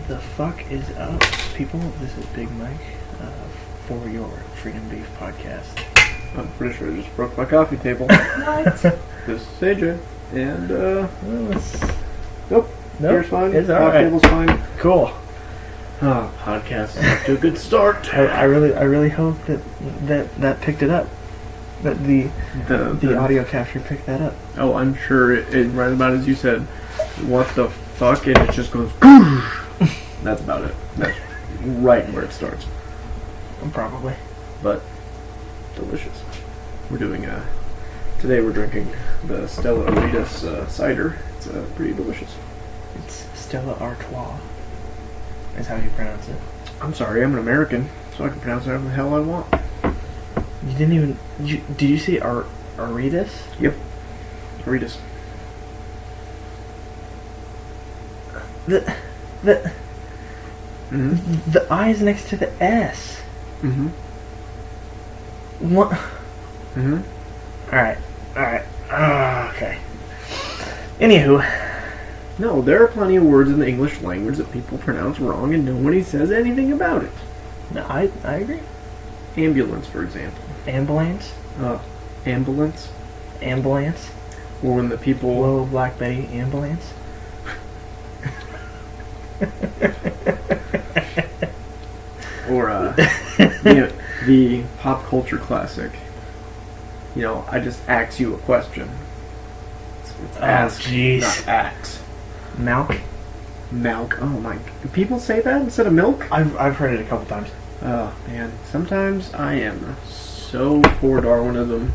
the fuck is up, people? This is Big Mike for your Freedom Beef podcast. I'm pretty sure I just broke my coffee table. What? This is AJ, and nope, Nope, beer's fine. it's Coffee alright. table's fine. Cool. Podcast is off to a good start. I really hope that picked it up. That the audio capture picked that up. Oh, I'm sure it right about as you said. What the fuck? And it just goes. That's about it. That's right where it starts. Probably. But delicious. We're doing today we're drinking the Stella Artois cider. It's pretty delicious. It's Stella Artois. Is how you pronounce it. I'm sorry, I'm an American, so I can pronounce whatever the hell I want. You didn't even. Did you say Artois? Yep. Artois. The I is next to the S. Mm-hmm. What? Mm-hmm. Alright. Okay. Anywho. No, there are plenty of words in the English language that people pronounce wrong and nobody says anything about it. No, I agree. Ambulance, for example. Ambulance? Ambulance. Ambulance? Or when the people... Whoa, Black Betty, ambulance? Or, the pop culture classic. You know, I just ask you a question. It's ask, jeez. not ax. Milk? Milk. Oh my... Do people say that instead of milk? I've heard it a couple times. Oh, man. Sometimes I am so for Darwinism.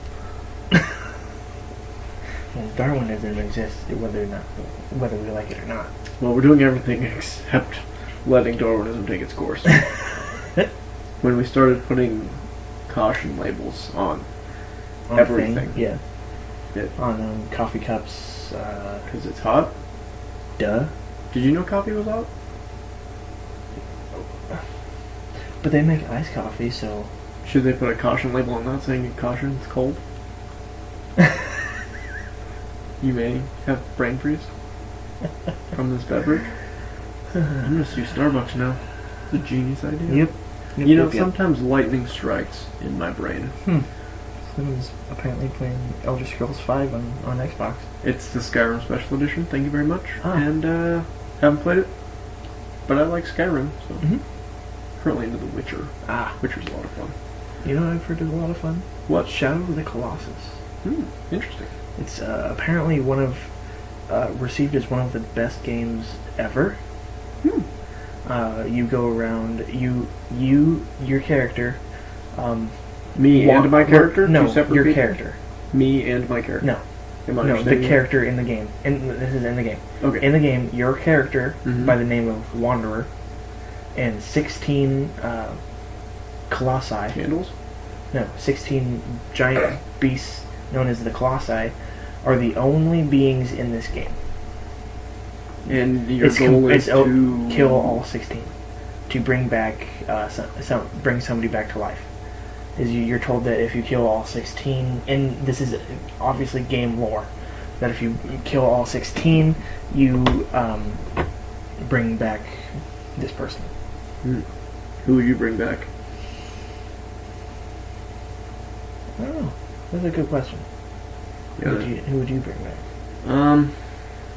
Well, Darwinism exists whether we like it or not. Well, we're doing everything except letting Darwinism take its course. When we started putting caution labels on everything. Yeah. It, On coffee cups. because it's hot. Duh. Did you know coffee was hot? But they make iced coffee, so... Should they put a caution label on that saying caution, it's cold? You may have brain freeze from this beverage. I'm going to sue Starbucks now. It's a genius idea. Yep. You know, Yep. sometimes lightning strikes in my brain. Someone's apparently playing Elder Scrolls 5 on Xbox. It's the Skyrim Special Edition, thank you very much. Ah. And, haven't played it, but I like Skyrim, so... Mm-hmm. Currently into The Witcher. Ah. Witcher's a lot of fun. You know what I've heard is a lot of fun? What? Shadow of the Colossus. Interesting. It's apparently received as one of the best games ever. You go around, your character... Me and my character? No, Two separate your people? character. Me and my character? No. Am I No, the understanding character in the game. This is in the game. Okay. In the game, your character, Mhm. by the name of Wanderer, and 16 colossi... Candles? No, 16 giant beasts known as the colossi are the only beings in this game. And your goal is to... kill all 16. To bring back... bring somebody back to life. You're told that if you kill all 16, and this is obviously game lore, that if you kill all 16, you bring back this person. Who will you bring back? I don't know. That's a good question. Yeah, Who would you bring back?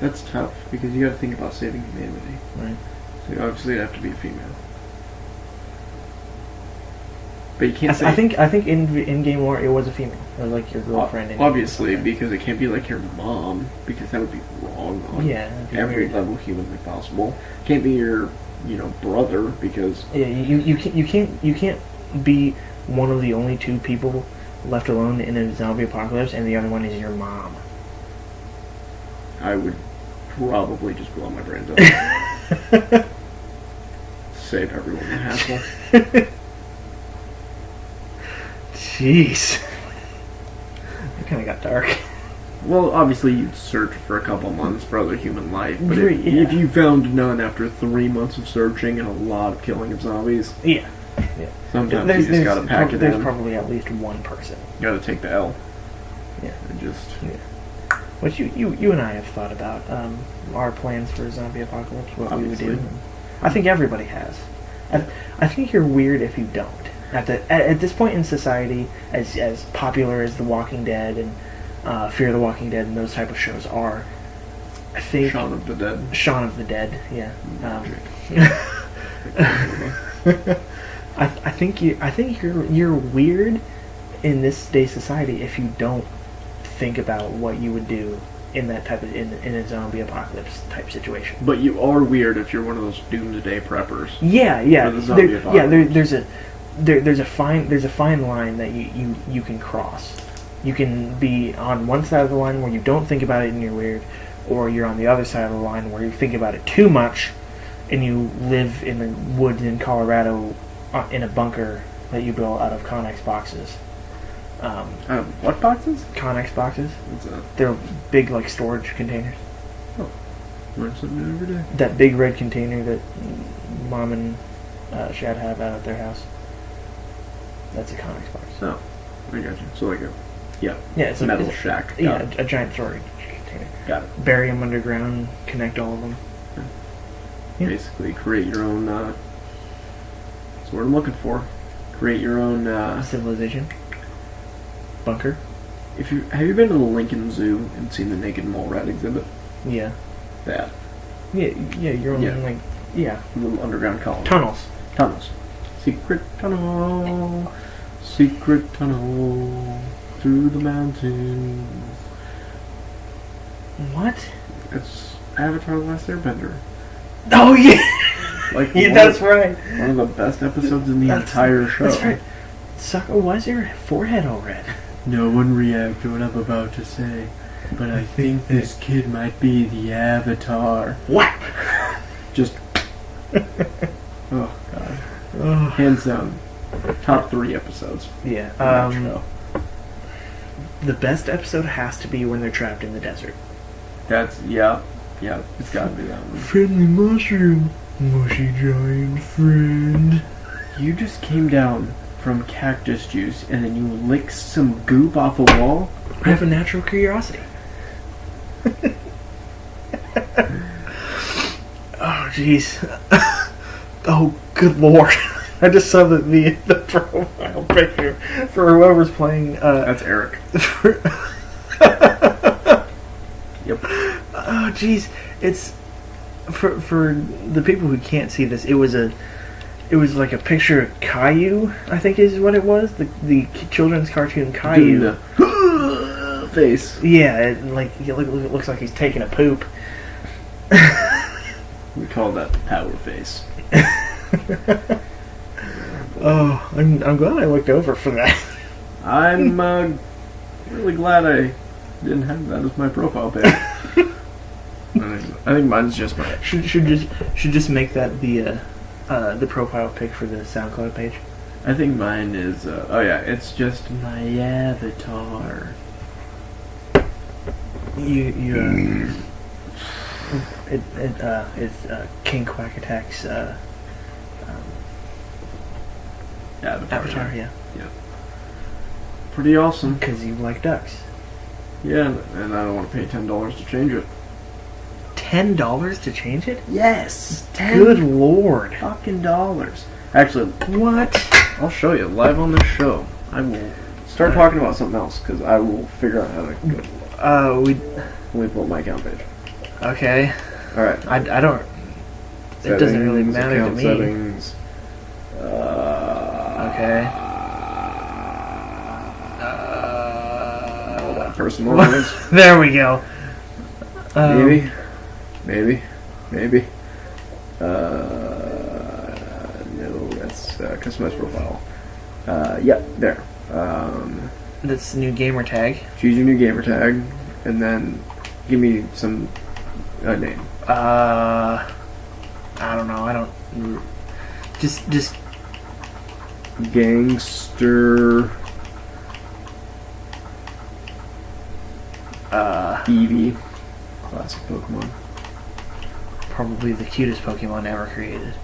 That's tough, because you gotta think about saving humanity. Right. So obviously it'd have to be a female. But you can't say... I think in game lore it was a female. It was like your girlfriend. Obviously, because it can't be like your mom, because that would be wrong on that'd be every weird. level humanly possible. Can't be your, brother, because... Yeah, you can't be one of the only two people left alone in a zombie apocalypse, and the other one is your mom. I would probably just blow my brains out. Save everyone the hassle. Jeez. It kind of got dark. Well, obviously you'd search for a couple months for other human life, but Yeah. if you found none after 3 months of searching and a lot of killing of zombies, Yeah. sometimes you just gotta pack it There's in. probably at least one person. You gotta take the L. Yeah. And just... Yeah. Which you and I have thought about our plans for a zombie apocalypse, what we would do. Obviously. I think everybody has. I think you're weird if you don't. At this point in society, as popular as The Walking Dead and Fear the Walking Dead and those type of shows are, I think Shaun of the Dead. Shaun of the Dead, yeah. I think you're weird in this day society if you don't think about what you would do in that type of in a zombie apocalypse type situation. But you are weird if you're one of those doomsday preppers. Yeah. For the zombie apocalypse. There's a fine line that you can cross. You can be on one side of the line where you don't think about it and you're weird, or you're on the other side of the line where you think about it too much, and you live in the woods in Colorado in a bunker that you built out of Connex boxes. What boxes? Connex boxes. What's that? They're big, like, storage containers. Learn something new every day. That big red container that Mom and Shad have out at their house. That's a Connex box. Oh, I got you. So like a it's metal a shack. Yeah, a giant storage container. Got it. Bury them underground, connect all of them. Yeah. Basically, create your own. That's what I'm looking for. Create your own. Civilization. Bunker. Have you been to the Lincoln Zoo and seen the naked mole rat exhibit? Yeah. That. Yeah, your own, Little underground colony. Tunnels. Secret tunnel. Secret tunnel. Through the mountains. What? It's Avatar: The Last Airbender. Oh, yeah! Like, Yeah, that's right. One of the best episodes in the entire show. That's right. Sucker, why is your forehead all red? No one react to what I'm about to say, but I think this kid might be the Avatar. What? Just... oh, God. Oh. Hands down. Top 3 episodes. Yeah. of that show. The best episode has to be when they're trapped in the desert. That's... Yeah, it's gotta be that one. Friendly mushroom. Mushy giant friend. You just came down from cactus juice and then you licked some goop off a wall? I have a natural curiosity. Oh, jeez. Oh, good lord. I just saw the profile picture for whoever's playing. That's Eric. Yep. Oh, jeez. It's for the people who can't see this. It was like a picture of Caillou, I think is what it was. The children's cartoon Caillou. Doing the face. Yeah, it looks like he's taking a poop. We call that the power face. Oh, I'm glad I looked over for that. I'm really glad I didn't have that as my profile pic. I think mine's just my... Should just make that the profile pic for the SoundCloud page. I think mine is... it's just my avatar. It's King Quack Attack's avatar, yeah. Pretty awesome. Because you like ducks. Yeah, and I don't want to pay $10 to change it. $10 to change it? Yes! Good lord. fucking dollars. Actually, What? I'll show you live on the show. I will start talking about something else because I will figure out how to go. Let me pull up my account page. Okay. Alright. I don't... It doesn't really matter to account me. Settings. Okay. All that personal noise. There we go. Maybe. No, that's customize profile. There. That's new gamer tag. Choose your new gamer tag, and then give me some name. I don't know. I don't... Just... Gangster Eevee. Classic Pokemon. Probably the cutest Pokemon ever created.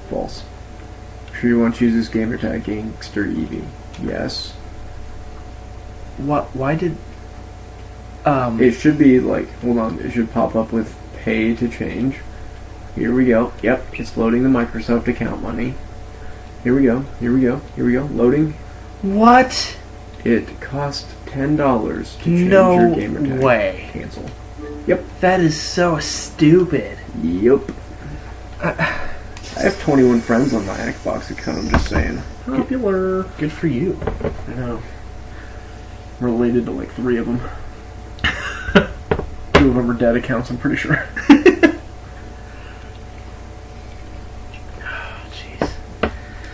False. Sure you want to choose this gamer tag, Gangster Eevee? Yes. What? Why did... It should be like, hold on, it should pop up with pay to change. Here we go. Yep, it's loading the Microsoft account money. Here we go. Here we go. Here we go. Loading. What? It cost $10 to change No your gamer tag. way. Cancel. That is so stupid. Yep. I have 21 friends on my Xbox account, I'm just saying. Popular. Good for you. I know. Related to like 3 of them. 2 of them are dead accounts, I'm pretty sure. Jeez.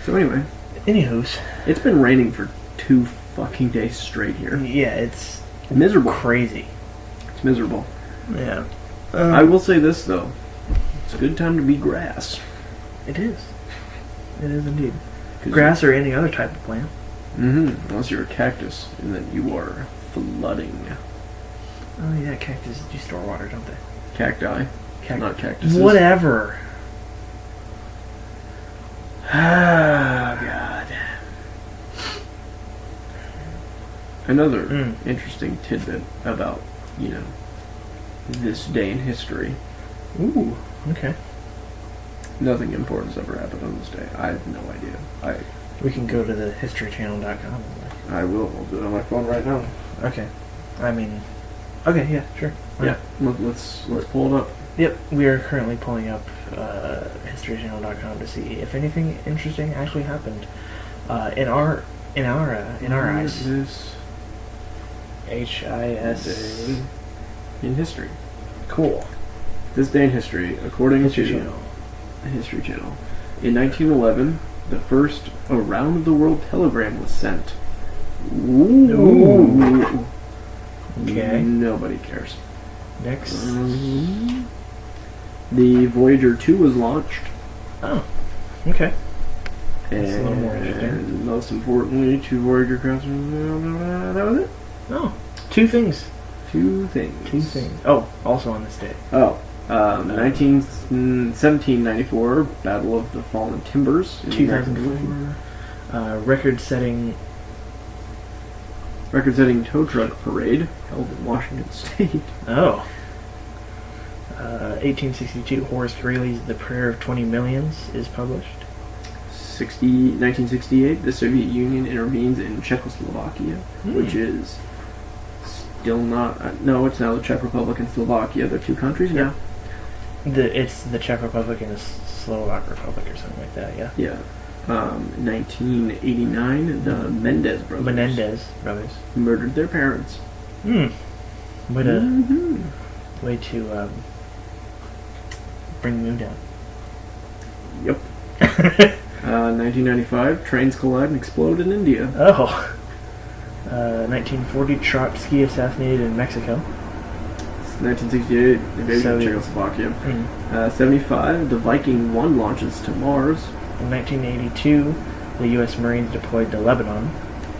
So anyway, Anywho's. it's been raining for 2 fucking days straight here. Yeah, it's Miserable. crazy. It's miserable. Yeah. I will say this though. It's a good time to be grass. It is. It is indeed. Grass or any other type of plant. Mm-hmm. Unless you're a cactus, and then you are flooding. Oh yeah, cactus do store water, don't they? Cacti. Not cactuses. Whatever. Oh, God. Another interesting tidbit about, this day in history. Ooh, okay. Nothing important's ever happened on this day. I have no idea. We can go to the historychannel.com. I will. I'll do it on my phone right now. Okay. I mean, okay, yeah, sure. Yeah. Let's pull it up. Yep, we are currently pulling up historychannel.com to see if anything interesting actually happened in our eyes. This HIS. day in history. Cool. This day in history, according History to Channel. the History Channel, in 1911, the first around-the-world telegram was sent. Ooh. Okay. Nobody cares. Next. The Voyager 2 was launched. Oh. Okay. And That's a little more interesting. most importantly, 2 Voyager crafts. That was it? Oh. 2 things. 2 things. 2 things. Oh, also on this day. Oh. 1794, Battle of the Fallen Timbers. in 2004. Record-setting tow truck parade held in Washington State. Oh. 1862, Horace Greeley's The Prayer of 20 Millions is published. 1968, the Soviet Union intervenes in Czechoslovakia, which is still not... no, it's now the Czech Republic and Slovakia. They're 2 countries now. It's the Czech Republic and the Slovak Republic or something like that, yeah? Yeah. 1989, the Menendez brothers murdered their parents. Way to Mm-hmm. bring the mood down. Yep. 1995, trains collide and explode in India. Oh. 1940, Trotsky assassinated in Mexico. 1968, invasion of Soviet. Czechoslovakia. 75, the Viking 1 launches to Mars. In 1982, the U.S. Marines deployed to Lebanon.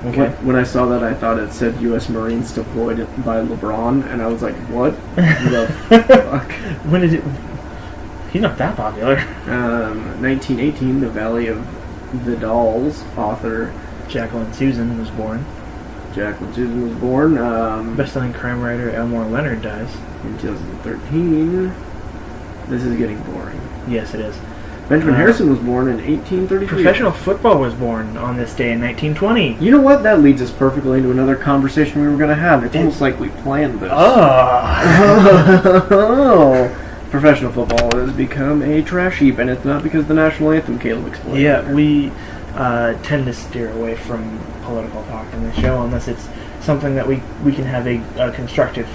Okay. When I saw that, I thought it said U.S. Marines deployed by LeBron, and I was like, what the fuck? When did it... He's not that popular. 1918, the Valley of the Dolls author Jacqueline Susan was born. Jacqueline Susan was born. Best-selling crime writer Elmore Leonard dies. In 2013. This is getting boring. Yes, it is. Benjamin Harrison was born in 1833. Professional football was born on this day in 1920. You know what? That leads us perfectly into another conversation we were going to have. It's almost like we planned this. Oh! Professional football has become a trash heap, and it's not because the national anthem Caleb explained. Yeah, we tend to steer away from political talk in the show unless it's something that we can have a constructive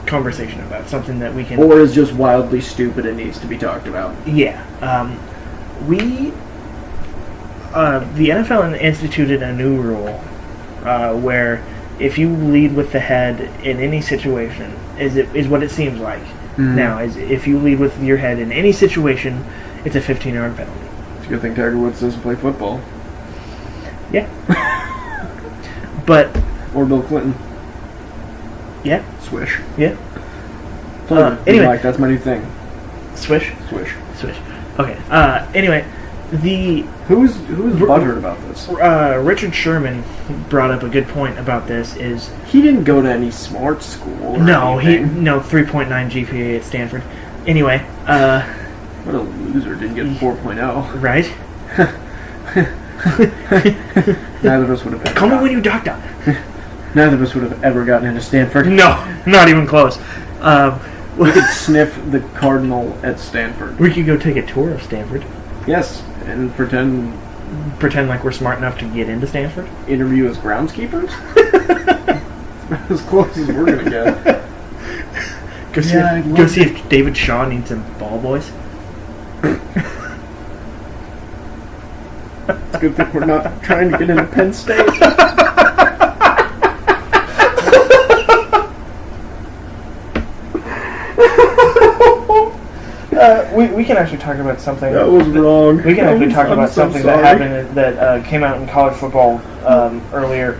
conversation about, something that we can... Or is just wildly stupid and needs to be talked about. Yeah. The NFL instituted a new rule where if you lead with the head in any situation, is what it seems like now, is if you lead with your head in any situation, it's a 15-yard penalty. It's a good thing Tiger Woods doesn't play football. Yeah. But... Or Bill Clinton. Yeah. Swish. Yeah. Anyway. Like, that's my new thing. Swish? Swish. Okay. Anyway, Who's butthurt about this? Richard Sherman brought up a good point about this. Is he didn't go to any smart school? Or no, anything. 3.9 GPA at Stanford. Anyway, What a loser! Didn't get 4.0. Right? Neither of us would have. Ever Call me gotten- when you doctor. Neither of us would have ever gotten into Stanford. No, not even close. We could sniff the cardinal at Stanford. We could go take a tour of Stanford. Yes, and pretend Pretend like we're smart enough to get into Stanford. interview as groundskeepers. As close as we're gonna get. Go see, Yeah, I'd if, love go to- see if David Shaw needs some ball boys. It's a good thing we're not trying to get into Penn State. We can actually talk about something. That was wrong. We can actually talk I'm about so something sorry. that happened that came out in college football earlier.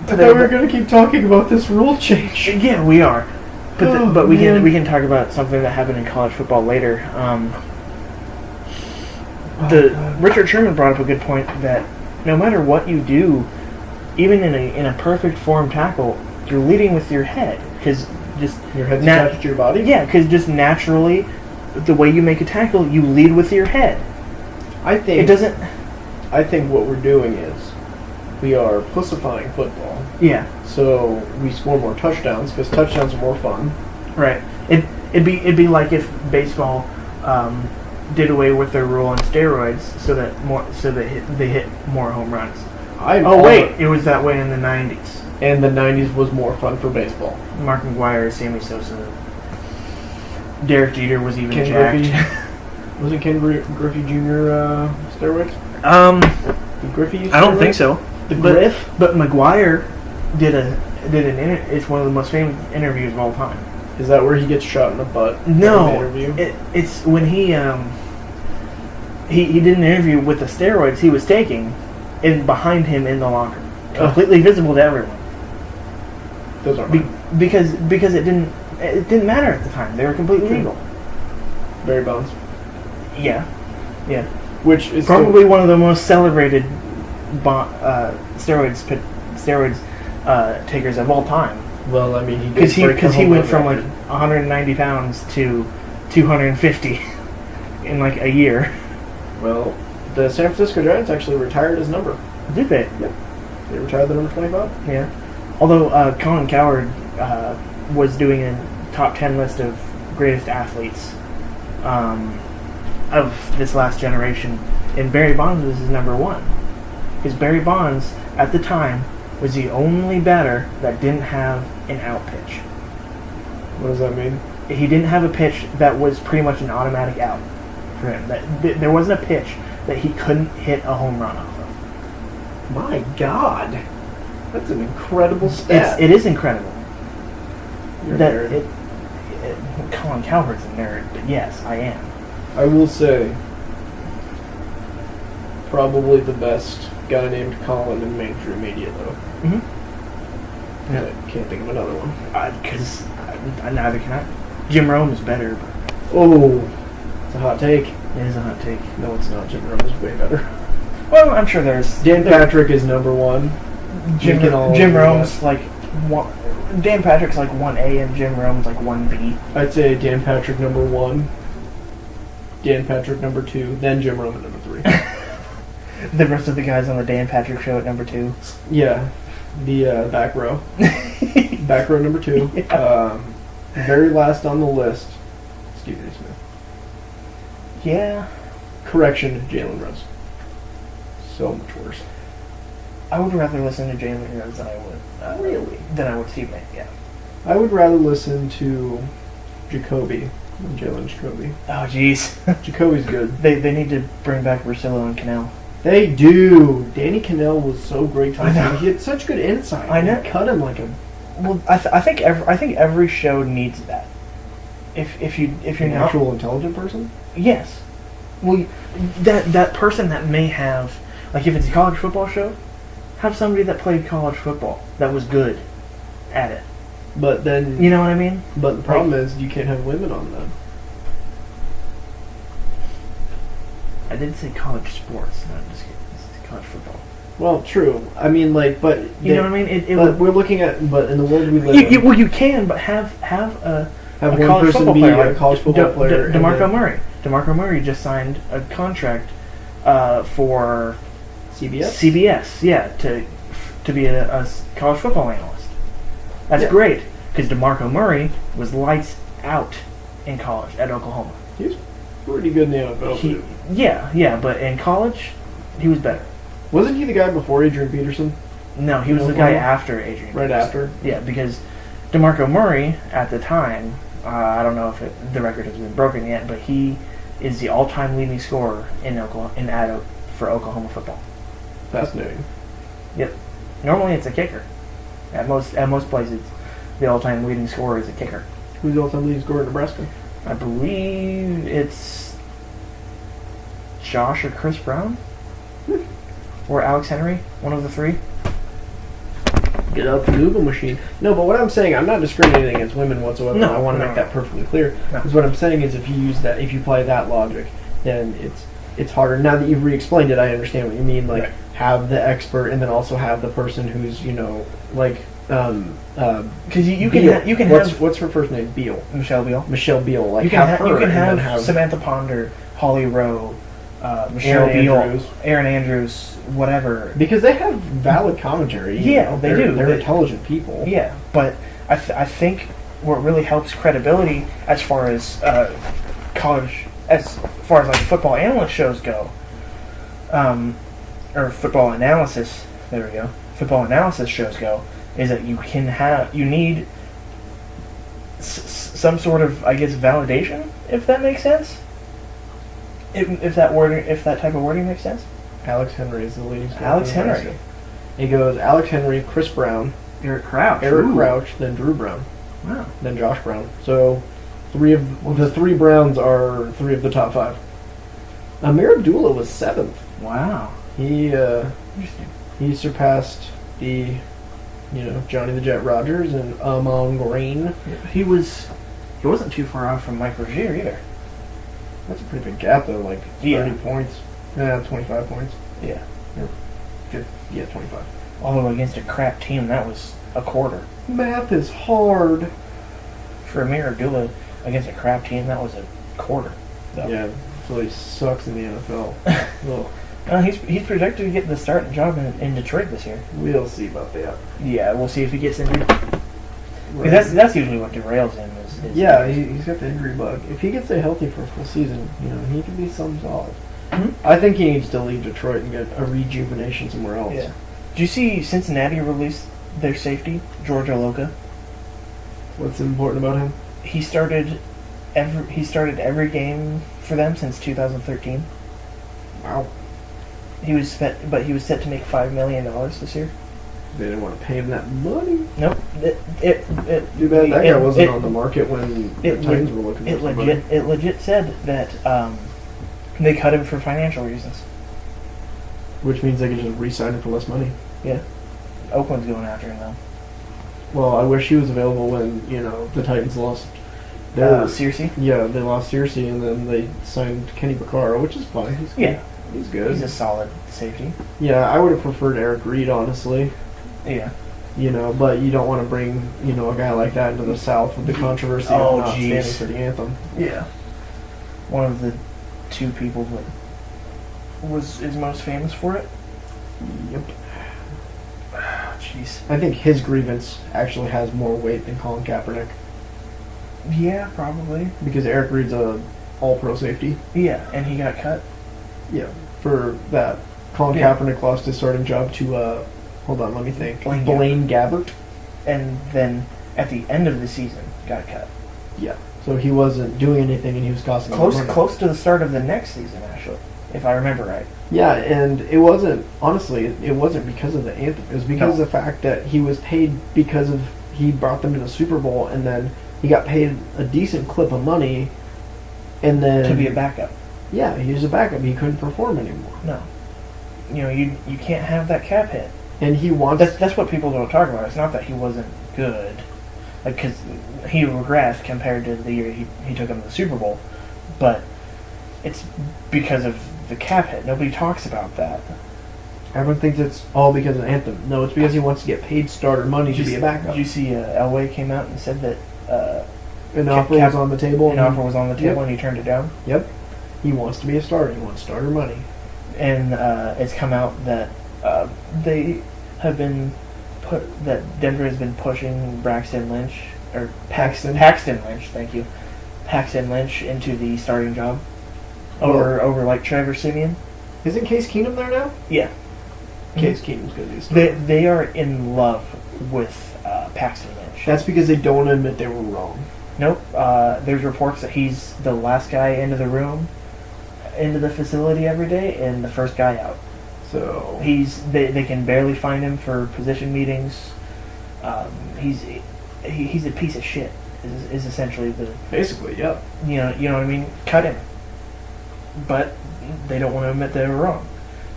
I thought we were going to keep talking about this rule change. Yeah, we are. But Oh, but we man. can talk about something that happened in college football later. Oh, Richard Sherman brought up a good point that no matter what you do, even in a perfect form tackle, you're leading with your head because just Your head's nat- attached to your body? yeah, because just naturally, the way you make a tackle, you lead with your head. I think It doesn't. I think what we're doing is we are pussifying football. Yeah. So we score more touchdowns because touchdowns are more fun. Right. It'd be like if baseball did away with their rule on steroids so that they hit more home runs. It was that way in the '90s. And the 90s was more fun for baseball. Mark McGuire, Sammy Sosa, Derek Jeter was even Ken jacked. Griffey. Wasn't Ken Griffey Jr. Steroids? Did Griffey use I don't think steroids? so. The But- Griff? But McGuire it's one of the most famous interviews of all time. Is that where he gets shot in the butt? in the No, interview? it's when he did an interview with the steroids he was taking, in behind him in the locker, completely visible to everyone. Those aren't mine. Because it didn't matter at the time. They were completely True. legal. Barry Bonds. Yeah, yeah. Which is Probably one of the most celebrated steroids takers of all time. Well, I mean, he Because did break the he home went run from like record. 190 pounds to 250 in like a year. Well, the San Francisco Giants actually retired his number. Did they? They retired the number 25. Yeah. Although Colin Cowherd was doing a top 10 list of greatest athletes of this last generation, and Barry Bonds was his number one. Because Barry Bonds, at the time, was the only batter that didn't have an out pitch. What does that mean? He didn't have a pitch that was pretty much an automatic out for him. There wasn't a pitch that he couldn't hit a home run off of. My God, that's an incredible stat. It is incredible. You're a That nerd. Colin Cowherd's a nerd, but yes, I am. I will say, probably the best guy named Colin in mainstream media, though. Mm-hmm. I can't think of another one. Because neither can I. Jim Rome is better, but Oh, it's a hot take. it is a hot take. No, it's not. Jim Rome is way better. Well, I'm sure there's Dan Patrick is number one. Jim We can all Jim agree Rome's that. like one. Dan Patrick's like 1A and Jim Rome's like 1B. I'd say Dan Patrick number one, Dan Patrick number two, then Jim Rome at number three. The rest of the guys on the Dan Patrick show at number 2. Yeah, the back row. Back row number 2. Yeah. Very last on the list, Stephen A. Smith. Yeah, Correction, Jalen Rose. So much worse. I would rather listen to Jalen Rose than I would. Really? Than I would Steve May. Yeah. I would rather listen to Jacoby than Jalen Jacoby. Oh jeez. Jacoby's good. They need to bring back Russillo and Cannell. They do. Danny Cannell was so great to I know. listen to. He had such good insight. I know. He cut him like a Well, I think every show needs that. If you're an not actual intelligent person. yes, well that person that may have, like, if it's a college football show, have somebody that played college football that was good at it. But then, You know what I mean? but the problem is you can't have women on them. I did say college sports, not just college football. Well, true. I mean, like, but You know what I mean? It but would, we're looking at, but in the world we live in, you can, but have have a one college person football be player, a like college football player. and DeMarco then- Murray. DeMarco Murray just signed a contract for CBS? CBS, yeah, to be a college football analyst. That's Yeah. great, because DeMarco Murray was lights out in college at Oklahoma. He's pretty good in the NFL. too. Yeah, but in college, he was better. Wasn't he the guy before Adrian Peterson? No, he was the guy after Adrian. Right Peterson. after? Yeah, because DeMarco Murray, at the time, I don't know if the record has been broken yet, but he is the all-time leading scorer for Oklahoma football. Fascinating. Yep. Normally it's a kicker. At most places, the all-time leading scorer is a kicker. Who's the all-time leading scorer in Nebraska? I believe it's Josh or Chris Brown, or Alex Henry, one of the three. Get out the Google machine. No, but what I'm saying, I'm not discriminating against women whatsoever. No, I want to no, make no. that perfectly clear. No. Because what I'm saying is, if you apply that logic, then it's harder. Now that you've re-explained it, I understand what you mean. Like, Right. have the expert, and then also have the person who's like Because you can Beal. you can what's have what's her first name? Beal. Michelle Beal. Michelle Beal. Like You can have her. you can and then have Samantha Ponder, Holly Rowe, Michelle Aaron Beal, Andrews. Aaron Andrews, whatever. because they have valid commentary. you Yeah, know. they They're- do. They're They- intelligent people. Yeah, but I think what really helps credibility as far as college, as far as like football analyst shows go, or football analysis. There we go. Football analysis shows go is that you need some sort of, I guess, validation, if that makes sense. If that type of wording makes sense. Alex Henry is the leading scorer. Alex for Nebraska. Henry. It goes Alex Henry, Chris Brown, Eric Crouch. Eric Ooh. Crouch, then Drew Brown, Wow. then Josh Brown. So the three Browns are three of the top five. Amir Abdullah was seventh. Wow. He Interesting. he surpassed the Johnny the Jet Rogers and Amon Green. He wasn't too far off from Mike Rozier either. That's a pretty big gap though, like 30 Yeah. points. Yeah, 25 points. Yeah. Yeah, 25. Although against a crap team, that was a quarter. Math is hard. For Amir Abdullah, against a crap team, that was a quarter. So. Yeah, so he sucks in the NFL. Well, He's projected to get the starting job in Detroit this year. we'll see about that. Yeah, we'll see if he gets injured. 'Cause that's usually what derails him. Is Yeah, he's got the injury bug. If he gets stay healthy for a full season, he can be something solid. Mhm. I think he needs to leave Detroit and get a rejuvenation somewhere else. Yeah. Did you see Cincinnati release their safety, George Aloka? What's important about him? He started every game for them since 2013. Wow. He was set to make $5 million this year. They didn't want to pay him that money. Nope. Too bad that guy wasn't it- on the market when the it Titans were looking for somebody. It legit said that they cut him for financial reasons. Which means they could just re-sign him for less money. Yeah. Oakland's going after him though. Well, I wish he was available when, the Titans lost their... Searcy? Yeah, they lost Searcy, and then they signed Kenny Vaccaro, which is fine. He's good. Yeah. He's good. He's a solid safety. Yeah, I would have preferred Eric Reed, honestly. Yeah. But you don't want to bring, a guy like that into the South with the controversy Oh, of not jeez. standing for the anthem. Yeah. One of the two people that is most famous for it. Yep. Jeez. I think his grievance actually has more weight than Colin Kaepernick, Yeah, probably. because Eric Reed's a all-pro safety. Yeah, and he got cut. Yeah. For that, Colin Yeah. Kaepernick lost his starting job to, hold on, let me think. Blaine Blaine Gabbert. And then at the end of the season, got cut. Yeah. So he wasn't doing anything, and he was costing them money. Close to the start of the next season, actually, if I remember right. Yeah, and it wasn't, honestly, it wasn't because of the anthem. It was because No. of the fact that he was paid because of, he brought them to the Super Bowl, and then he got paid a decent clip of money, and then... To be a backup. Yeah, he was a backup. He couldn't perform anymore. No. You can't have that cap hit. And he wants... That's what people don't talk about. It's not that he wasn't good. Like, because he regressed compared to the year he took him to the Super Bowl. But it's because of the cap hit. Nobody talks about that. Everyone thinks it's all because of the anthem. No, it's because he wants to get paid starter money to be a backup. Did you see Elway came out and said that An offer was on the table. an offer was on the table Yep. and he turned it down? Yep. He wants to be a starter. He wants starter money. And it's come out that they have been that Denver has been pushing Braxton Lynch or Paxton Lynch. Thank you, Paxton Lynch into the starting job over like Trevor Siemian. Isn't Case Keenum there now? Yeah, Case Keenum's going to be a starter. they are in love with Paxton Lynch. That's because they don't admit they were wrong. Nope. There's reports that he's the last guy into the facility every day and the first guy out. So They can barely find him for position meetings. He's a piece of shit. Is essentially the basically, yeah. you know what I mean. Cut him, but they don't want to admit they were wrong,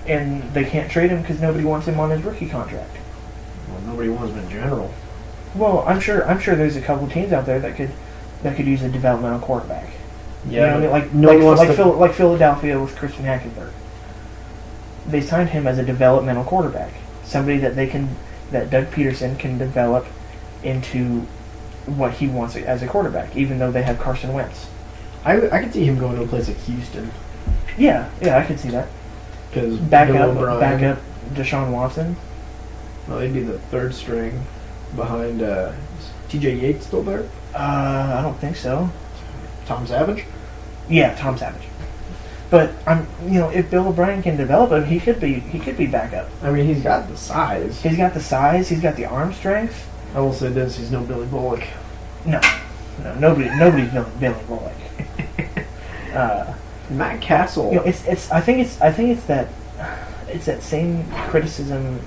and they can't trade him because nobody wants him on his rookie contract. Well, nobody wants him in general. Well, I'm sure there's a couple teams out there that could use a developmental quarterback. Yeah, You know what I mean? Like no one wants to. like Philadelphia with Christian Hackenberg. They signed him as a developmental quarterback, somebody that Doug Peterson can develop into what he wants as a quarterback, even though they have Carson Wentz. I could see him going to a place like Houston Yeah, I could see that. because Back up Deshaun Watson. Well, they'd be the third string behind. T.J. Yates still there? I don't think so. Tom Savage? Yeah, Tom Savage. But if Bill O'Brien can develop him, he could be back up. I mean, he's got the size. He's got the size. He's got the arm strength. I will say this: he's no Billy Bullock. No, nobody's Billy Bullock. Matt Castle. I think it's that same criticism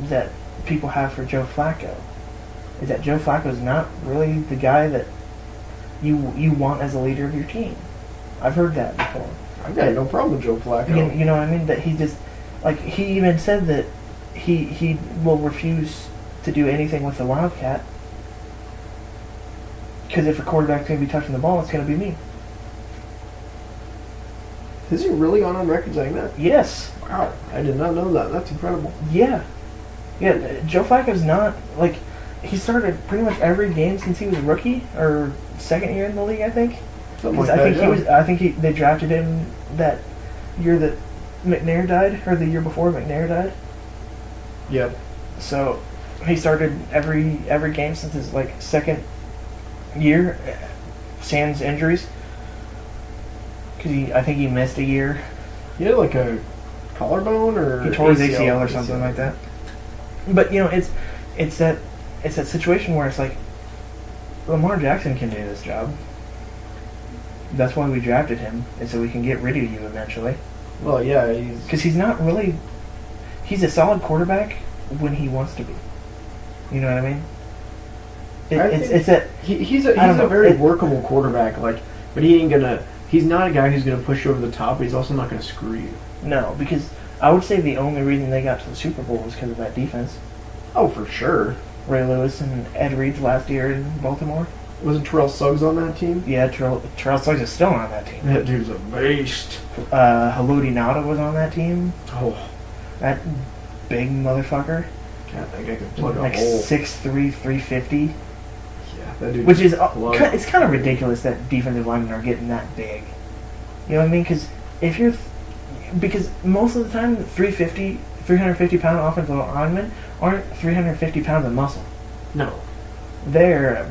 that people have for Joe Flacco. Is that Joe Flacco's not really the guy that you want as a leader of your team. I've heard that before. I've got no problem with Joe Flacco. You know what I mean? That he just he even said that he will refuse to do anything with the Wildcat because if a quarterback's going to be touching the ball, it's going to be me. Has he really gone on record saying that? Yes. Wow, I did not know that. That's incredible. Yeah. Joe Flacco's not he started pretty much every game since he was a rookie or second year in the league, I think. Something like I think they drafted him that year that McNair died, or the year before McNair died. Yep. So he started every game since his second year, sans injuries. Because I think he missed a year. He had a collarbone or he tore his ACL or something like that. But it's that situation where it's like Lamar Jackson can do this job. That's why we drafted him, is so we can get rid of you eventually. Well, yeah, because he's not really. He's a solid quarterback when he wants to be. You know what I mean? He's a very workable quarterback. But he ain't gonna. He's not a guy who's gonna push you over the top. But he's also not gonna screw you. No, because I would say the only reason they got to the Super Bowl was because of that defense. Oh, for sure. Ray Lewis and Ed Reed's last year in Baltimore. Wasn't Terrell Suggs on that team? Yeah, Terrell Suggs is still on that team. That dude's a beast. Haloti Ngata was on that team. Oh, that big motherfucker. I think I could plug a like hole. 6'3", 350. Yeah, that dude. Which is it's kind of ridiculous that defensive linemen are getting that big. You know what I mean? Because most of the time, 350 pound offensive linemen aren't 350 pounds of muscle. No. They're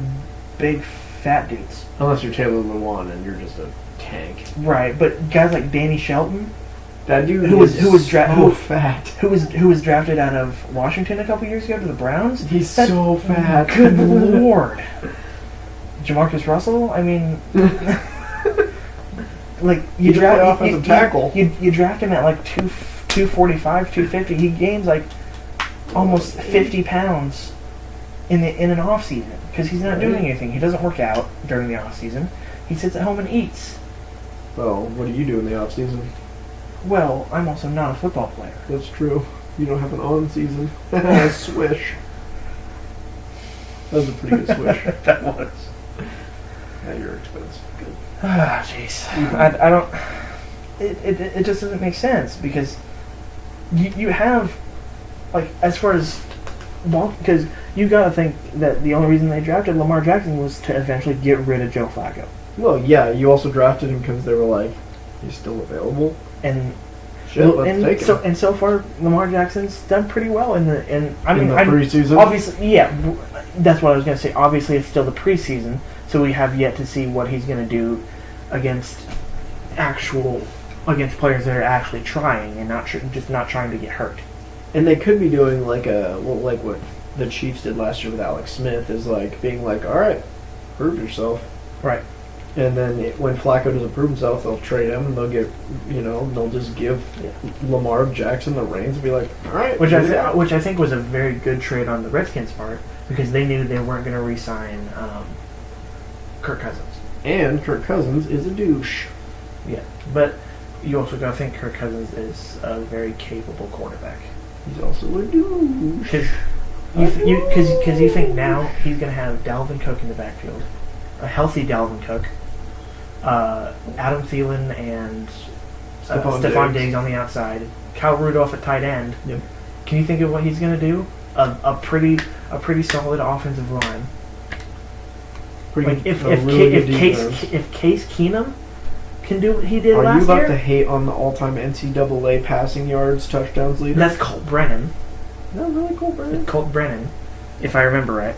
big fat dudes. Unless you're Taylor Lewan and you're just a tank. Right, but guys like Danny Shelton, that dude who was fat. Who was drafted out of Washington a couple years ago to the Browns. He's so fat. Good lord. Jamarcus Russell, I mean, you draft offensive tackle. You draft him at 245, 250. He gains almost 50 pounds in an off season because he's not doing anything. He doesn't work out during the off season. He sits at home and eats. Well, what do you do in the off season? Well, I'm also not a football player. That's true. You don't have an on season. Swish. That was a pretty good swish. That was. Yeah, you're expensive. Good. Ah, jeez. I don't. It just doesn't make sense because you have as far as because you got to think that the only reason they drafted Lamar Jackson was to eventually get rid of Joe Flacco. Well, yeah, you also drafted him because they were like, He's still available. And Shit, let's take him. and so far Lamar Jackson's done pretty well in the In the preseason? Obviously, yeah, that's what I was gonna say. Obviously, it's still the preseason, so we have yet to see what he's gonna do against against players that are actually trying and just not trying to get hurt. And they could be doing like what the Chiefs did last year with Alex Smith, is like being like, all right, prove yourself. Right. And then when Flacco doesn't prove himself, they'll trade him and they'll get, they'll just give Lamar Jackson the reins and be like, all right. Which I think was a very good trade on the Redskins' part, because they knew they weren't going to re-sign Kirk Cousins. And Kirk Cousins is a douche. Yeah, but you also got to think Kirk Cousins is a very capable quarterback. He's also a douche. Because you think now he's going to have Dalvin Cook in the backfield, a healthy Dalvin Cook, Adam Thielen and Stephon Diggs on the outside, Kyle Rudolph at tight end. Yep. Can you think of what he's going to do? A pretty solid offensive line. Like if Case Keenum can do what he did last year. Are you about to hate on the all-time NCAA passing yards touchdowns leader? That's Colt Brennan. No, really Colt Brennan. Colt Brennan, if I remember right.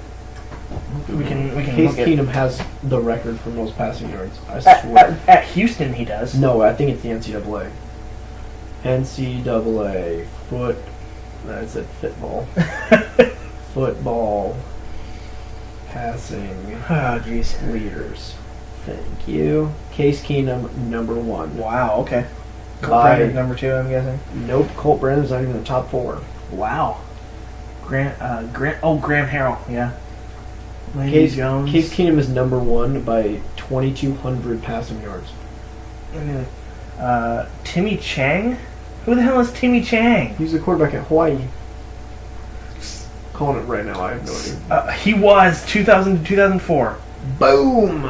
We can. Case Keenum has the record for most passing yards. I swear. At Houston, he does. No, I think it's the NCAA. NCAA foot. I said football. Football passing. Oh, jeez. Leaders. Thank you. Case Keenum, number 1. Wow. Okay. Colt By- Brennan, number 2. I'm guessing. Nope. Colt Brennan's not even in the top 4. Wow. Graham Harrell. Yeah. Landry Case Jones. Keenum is number 1 by 2,200 passing yards. Timmy Chang. Who the hell is Timmy Chang? He's the quarterback at Hawaii. Calling it right now. I have no idea. He was 2000 to 2004. Boom.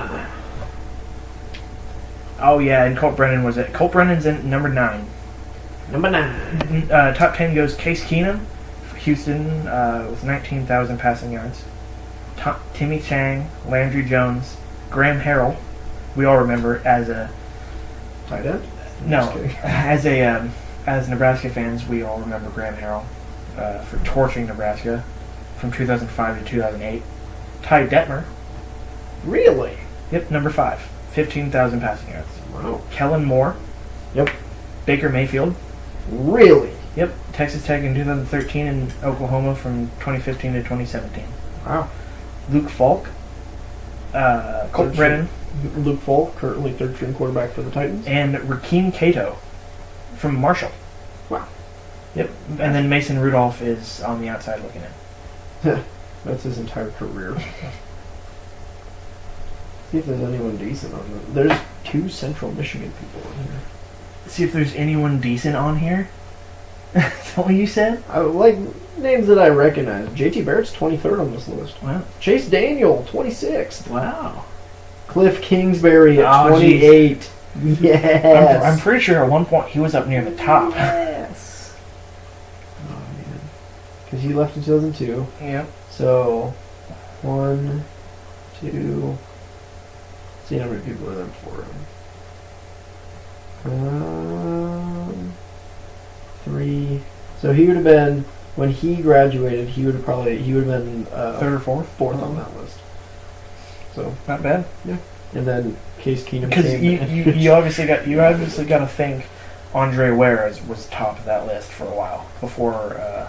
Oh yeah, and Colt Brennan was it. Colt Brennan's in number 9. Number 9. Top 10 goes Case Keenum, Houston, with 19,000 passing yards. Timmy Chang, Landry Jones, Graham Harrell. We all remember as a Tight end? no, Just kidding. as Nebraska fans, we all remember Graham Harrell for torching Nebraska from 2005 to 2008. Ty Detmer. Really? Yep, number 5, 15,000 passing yards. Wow. Kellen Moore. Yep. Baker Mayfield. Really? Yep, Texas Tech in 2013 and Oklahoma from 2015 to 2017. Wow. Luke Falk. Colt Brennan. Luke Falk, currently third-string quarterback for the Titans. And Rakeem Cato from Marshall. Wow. Yep, and then Mason Rudolph is on the outside looking in. That's his entire career. See if there's anyone decent on them. There's 2 Central Michigan people in here. See if there's anyone decent on here. Is that what you said? I like names that I recognize. JT Barrett's 23rd on this list. Wow. Chase Daniel, 26th. Wow. Cliff Kingsbury at Oh, 28. Yes. I'm pretty sure at one point he was up near the top. Yes. Oh, man. Because he left in 2002. Yep. So, 1, 2... See how many people are there before him. 3. So he would have been, when he graduated, he would have been 3rd or 4th? 4th on that list. So Not bad. yeah. And then Case Keenum Because came you obviously got to think Andre Ware was top of that list for a while before,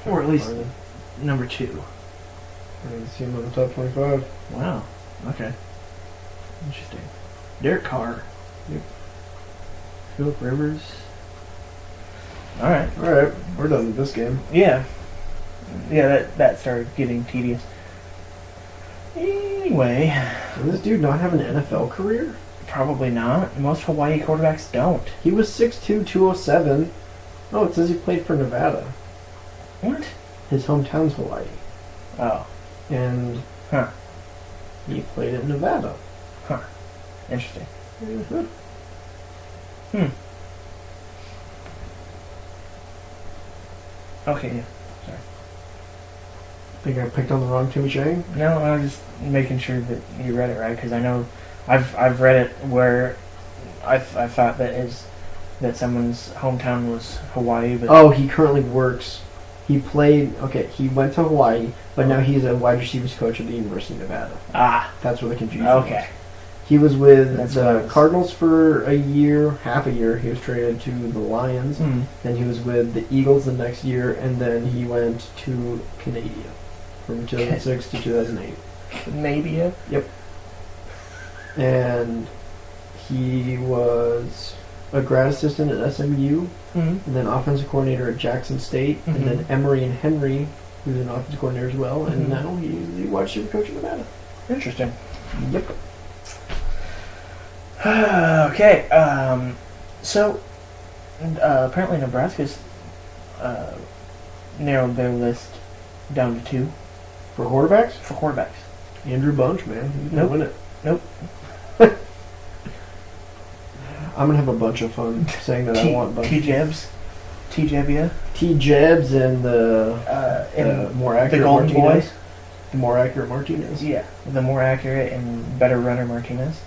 or at least number 2. I didn't see him on the top 25. Wow. Okay. Interesting. Derek Carr. Yep. Philip Rivers. All right. Alright, we're done with this game. Yeah. Yeah, that started getting tedious. Anyway, Does this dude not have an NFL career? probably not. Most Hawaii quarterbacks don't. He was 6'2", 207. Oh, it says he played for Nevada. What? His hometown's Hawaii. Oh. And Huh. he played at Nevada. Huh. Interesting. Mhm. Okay. Yeah. Sorry. Think I picked on the wrong Timmy Chang? No, I was just making sure that you read it right because I know I've read it where I thought that someone's hometown was Hawaii, but Oh, he currently works. He played. Okay, he went to Hawaii, but now he's a wide receivers coach at the University of Nevada. That's where the confusion. Okay. Was. He was with That's what I the was- Cardinals for a year, half a year. He was traded to the Lions. Mm. Then he was with the Eagles the next year, and then he went to Canada from 2006 to 2008. Canada. And he was a grad assistant at SMU, Mm. and then offensive coordinator at Jackson State, and then Emory and Henry, who's an offensive coordinator as well, and Mhm. now he's the wide receiver coach in Nevada. Interesting. Yep. Okay. So apparently Nebraska's narrowed their list down to 2 For quarterbacks, for quarterbacks. Andrew Bunch, man, he's gonna Nope. win it. Nope. I'm gonna have a bunch of fun saying that I want Bunch. T-Jebs. T-Jebia. T. Jebs and the And more the accurate Golden Martinez. Boy. The more accurate Martinez. Yeah. The more accurate and better runner Martinez.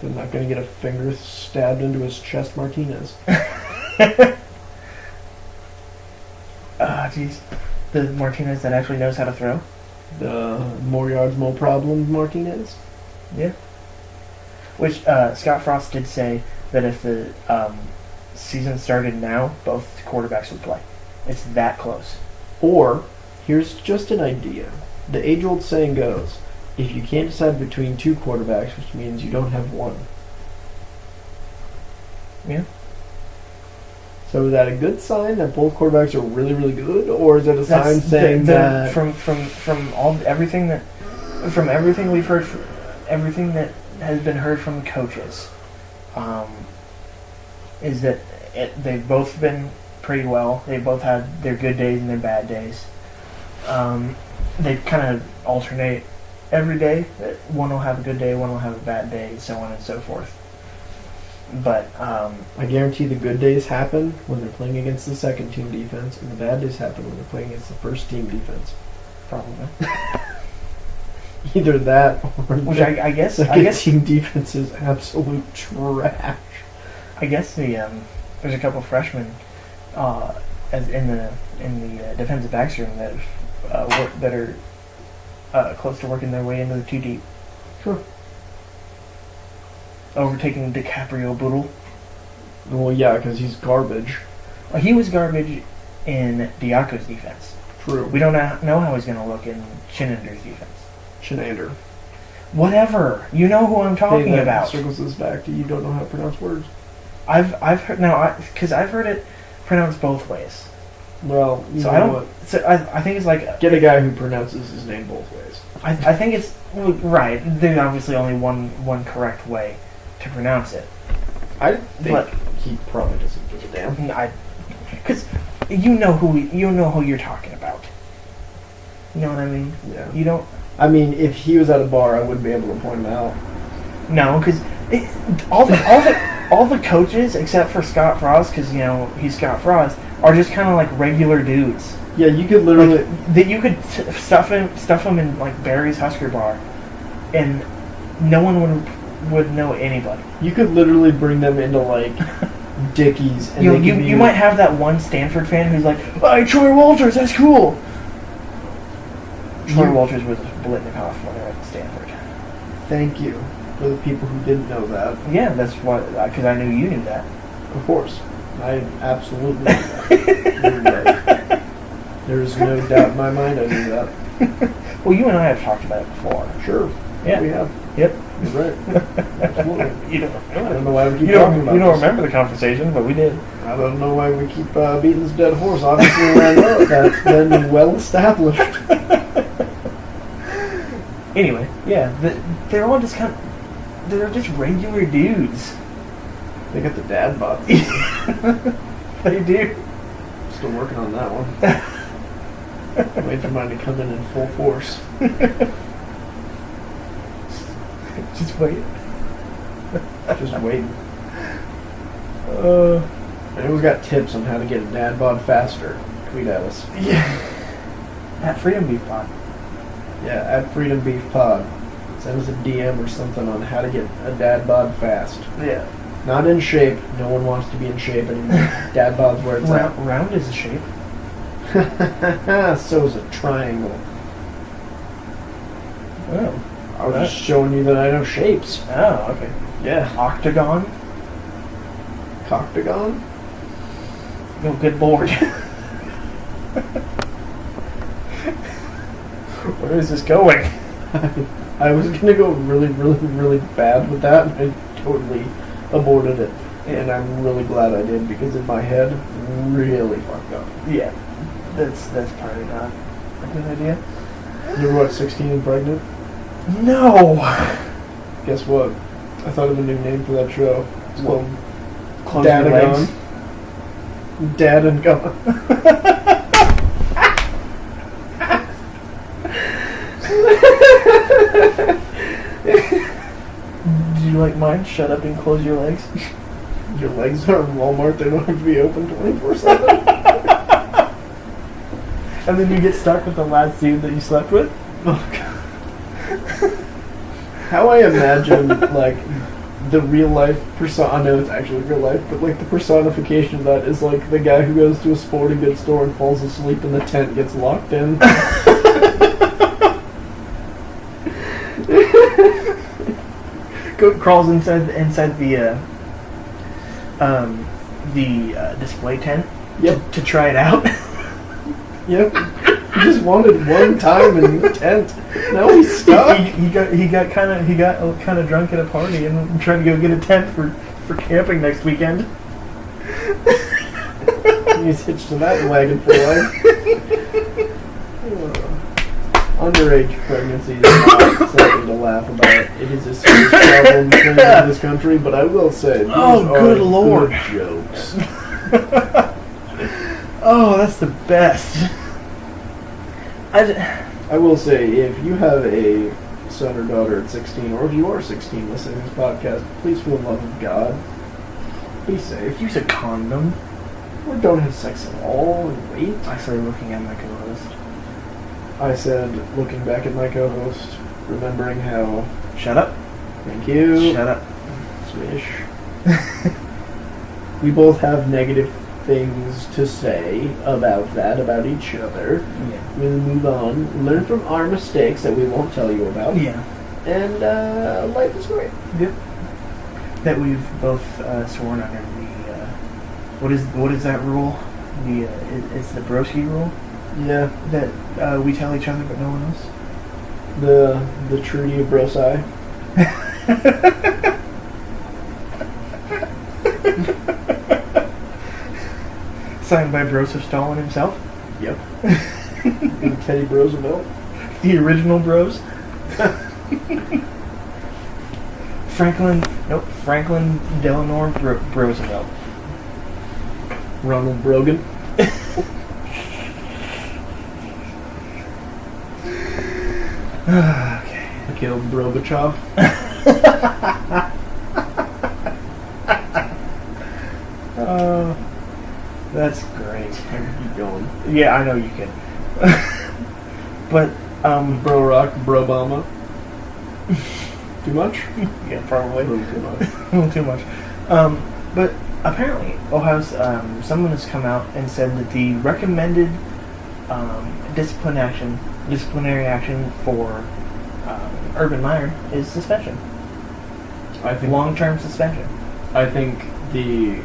They're not gonna get a finger stabbed into his chest, Martinez. Jeez. The Martinez that actually knows how to throw. The more yards, more problems, Martinez. Yeah. Which Scott Frost did say that if the season started now, both quarterbacks would play. It's that close. Or, here's just an idea. The age-old saying goes, if you can't decide between 2 quarterbacks, which means you don't have one. Yeah. So is that a good sign that both quarterbacks are really, really good, or is it a sign That's saying that from everything we've heard, everything that has been heard from the coaches, is that they've both been pretty well. They both had their good days and their bad days. They kind of alternate every day. One will have a good day, one will have a bad day, so on and so forth. But I guarantee the good days happen when they're playing against the second team defense, and the bad days happen when they're playing against the first team defense. probably, Either that, or which the I guess second team defense is absolute trash. I guess there's a couple freshmen as in the defensive backs room that that are close to working their way into the 2 deep. Sure. Overtaking DiCaprio Boodle. Well, yeah, because he's garbage. He was garbage in Diaco's defense. True. We don't know how he's going to look in Chinander's defense. Shenander. Whatever. You know who I'm talking that about. circles us back to you don't know how to pronounce words. I've heard now because I've heard it pronounced both ways. Well, you So know I don't. what? So I think it's like Get a guy who pronounces his name both ways. I think it's well, right. There's obviously only one correct way to pronounce it. I think But- he probably doesn't give a damn. Because you know who you're talking about. You know what I mean? Yeah. You don't. I mean, if he was at a bar, I wouldn't be able to point him out. No, because all the coaches except for Scott Frost, because he's Scott Frost, are just kind of like regular dudes. Yeah, you could literally. Like, that you could stuff him in like Barry's Husker Bar, and no one would know anybody. You could literally bring them into like Dickies, and they could be- You might have that one Stanford fan who's like, "Hey, Troy Walters, that's cool." Troy Walters was Blitnikoff when they went to Stanford. Thank you for the people who didn't know that. Yeah, that's what because I knew you knew that. Of course, I absolutely knew that. There is no doubt in my mind I knew that. Well, you and I have talked about it before. Sure, Yeah. we have. Yep. You're right. Absolutely. You don't I remember. don't know why we keep You talking don't. about You don't this. remember the conversation, but we did. I don't know why we keep beating this dead horse. Obviously, I know that's been well established. Anyway, yeah, they're all just they're just regular dudes. They got the dad bod. They do. Still working on that one. Waiting for mine to come in full force. Just wait. Just waiting. Uh, Anyone's got tips on how to get a dad bod faster? Tweet at us. yeah. At Freedom Beef Pod. Yeah, at Freedom Beef Pod. Send us a DM or something on how to get a dad bod fast. Yeah. Not in shape. No one wants to be in shape anymore. Dad bod's where it's at. Round is a shape. So is a triangle. Oh. I was just showing you that I know shapes. Oh, okay. Yeah. Octagon. Coctagon? Oh, good lord. Where is this going? I was gonna go really, really, really bad with that, and I totally aborted it. And I'm really glad I did, because in my head, really fucked up. Yeah. That's probably not a good idea. You ever watch 16 and Pregnant? No! Guess what? I thought of a new name for that show. It's What? called Close your legs. Dad and Gone. Did you like mine? Shut up and close your legs. Your legs are in Walmart, they don't have to be open 24/7. And then you get stuck with the last dude that you slept with? Oh, God. How I imagine, like, the real life persona, I know it's actually real life, but like the personification of that is like the guy who goes to a sporting goods store and falls asleep in the tent, gets locked in. Crawls inside the display tent. Yep. To try it out. Yep. He just wanted one time in the tent. Now he's stuck. he got kind of drunk at a party and tried to go get a tent for camping next weekend. He's hitched to that wagon for life. Underage pregnancy is not something to laugh about. It is a serious problem in this country, but I will say, these Oh, are good Lord. jokes. Oh, that's the best. I will say, if you have a son or daughter at 16, or if you are 16 listening to this podcast, please, for the love of God, be safe. Use a condom. Or don't have sex at all and wait. I started looking at my co-host. I said, looking back at my co-host, remembering how... Shut up. Thank you. Shut up. Swish. We both have negative things to say about that, about each other. Yeah. We'll move on. Learn from our mistakes that we won't tell you about. Yeah. And life is great. Yep. That we've both sworn under the what is that rule? It's the Broski rule Yeah. that we tell each other but no one else. The Treaty of Brosai. Signed by Broseph Stalin himself. Yep. And Teddy Roosevelt. The original Bros. Franklin Delano Roosevelt. Ronald Brogan. Okay. Mikhail Gorbachev. That's great. I can keep going. Yeah, I know you can. But Bro Rock, Bro Obama. Too much? yeah, probably. A little too much. A little too much. But apparently, Ohio's someone has come out and said that the recommended disciplinary action for Urban Meyer is suspension. I think Long-term suspension. I think the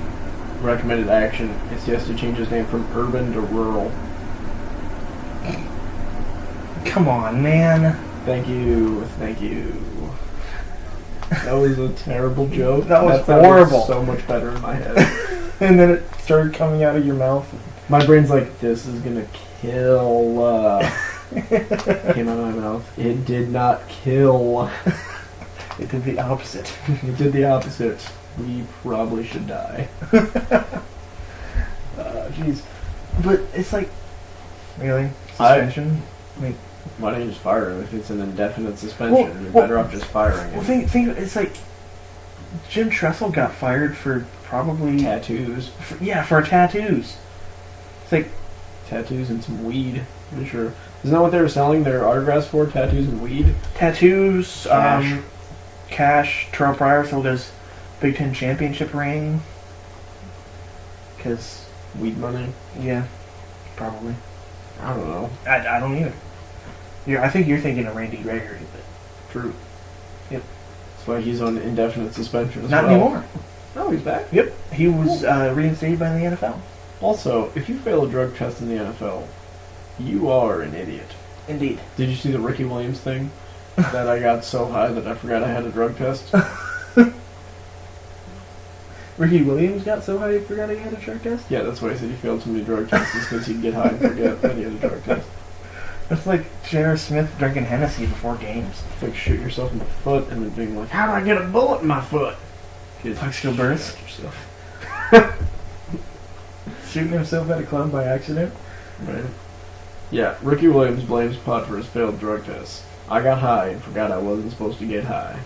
recommended action is he has to change his name from urban to rural. Come on, man. Thank you. That was a terrible joke. That was sounded horrible. So much better in my head. And then it started coming out of your mouth. My brain's like, this is gonna kill. Came out of my mouth. It did not kill. It did the opposite. It did the opposite. We probably should die. Jeez. But it's like, really? Suspension? Why don't you just fire him if it's an indefinite suspension? Well, You're well- better off just firing Well, him. think, it's like, Jim Tressel got fired for probably... Tattoos. For tattoos. It's like, Tattoos and some weed. Pretty sure. Isn't that what they were selling their autographs for? Tattoos and weed? tattoos, Cash. Cash, Terrell Pryor sold his Big Ten championship ring. Because, Weed money. yeah, probably. I don't know. I don't either. I think you're thinking of Randy Gregory, but True. Yep. That's why he's on indefinite suspension as not well. anymore. Oh, he's back. Yep, he was reinstated by the NFL. Also, if you fail a drug test in the NFL, you are an idiot. Indeed. Did you see the Ricky Williams thing? That I got so high that I forgot I had a drug test? Ricky Williams got so high he forgot he had a drug test? Yeah, that's why he said he failed so many drug tests, because he'd get high and forget that he had a drug test. That's like J.R. Smith drinking Hennessy before games. It's like shoot yourself in the foot and then being like, how do I get a bullet in my foot? Puxkill burst. Yourself. Shooting himself at a club by accident? Right. Yeah, Ricky Williams blames pot for his failed drug test. I got high and forgot I wasn't supposed to get high.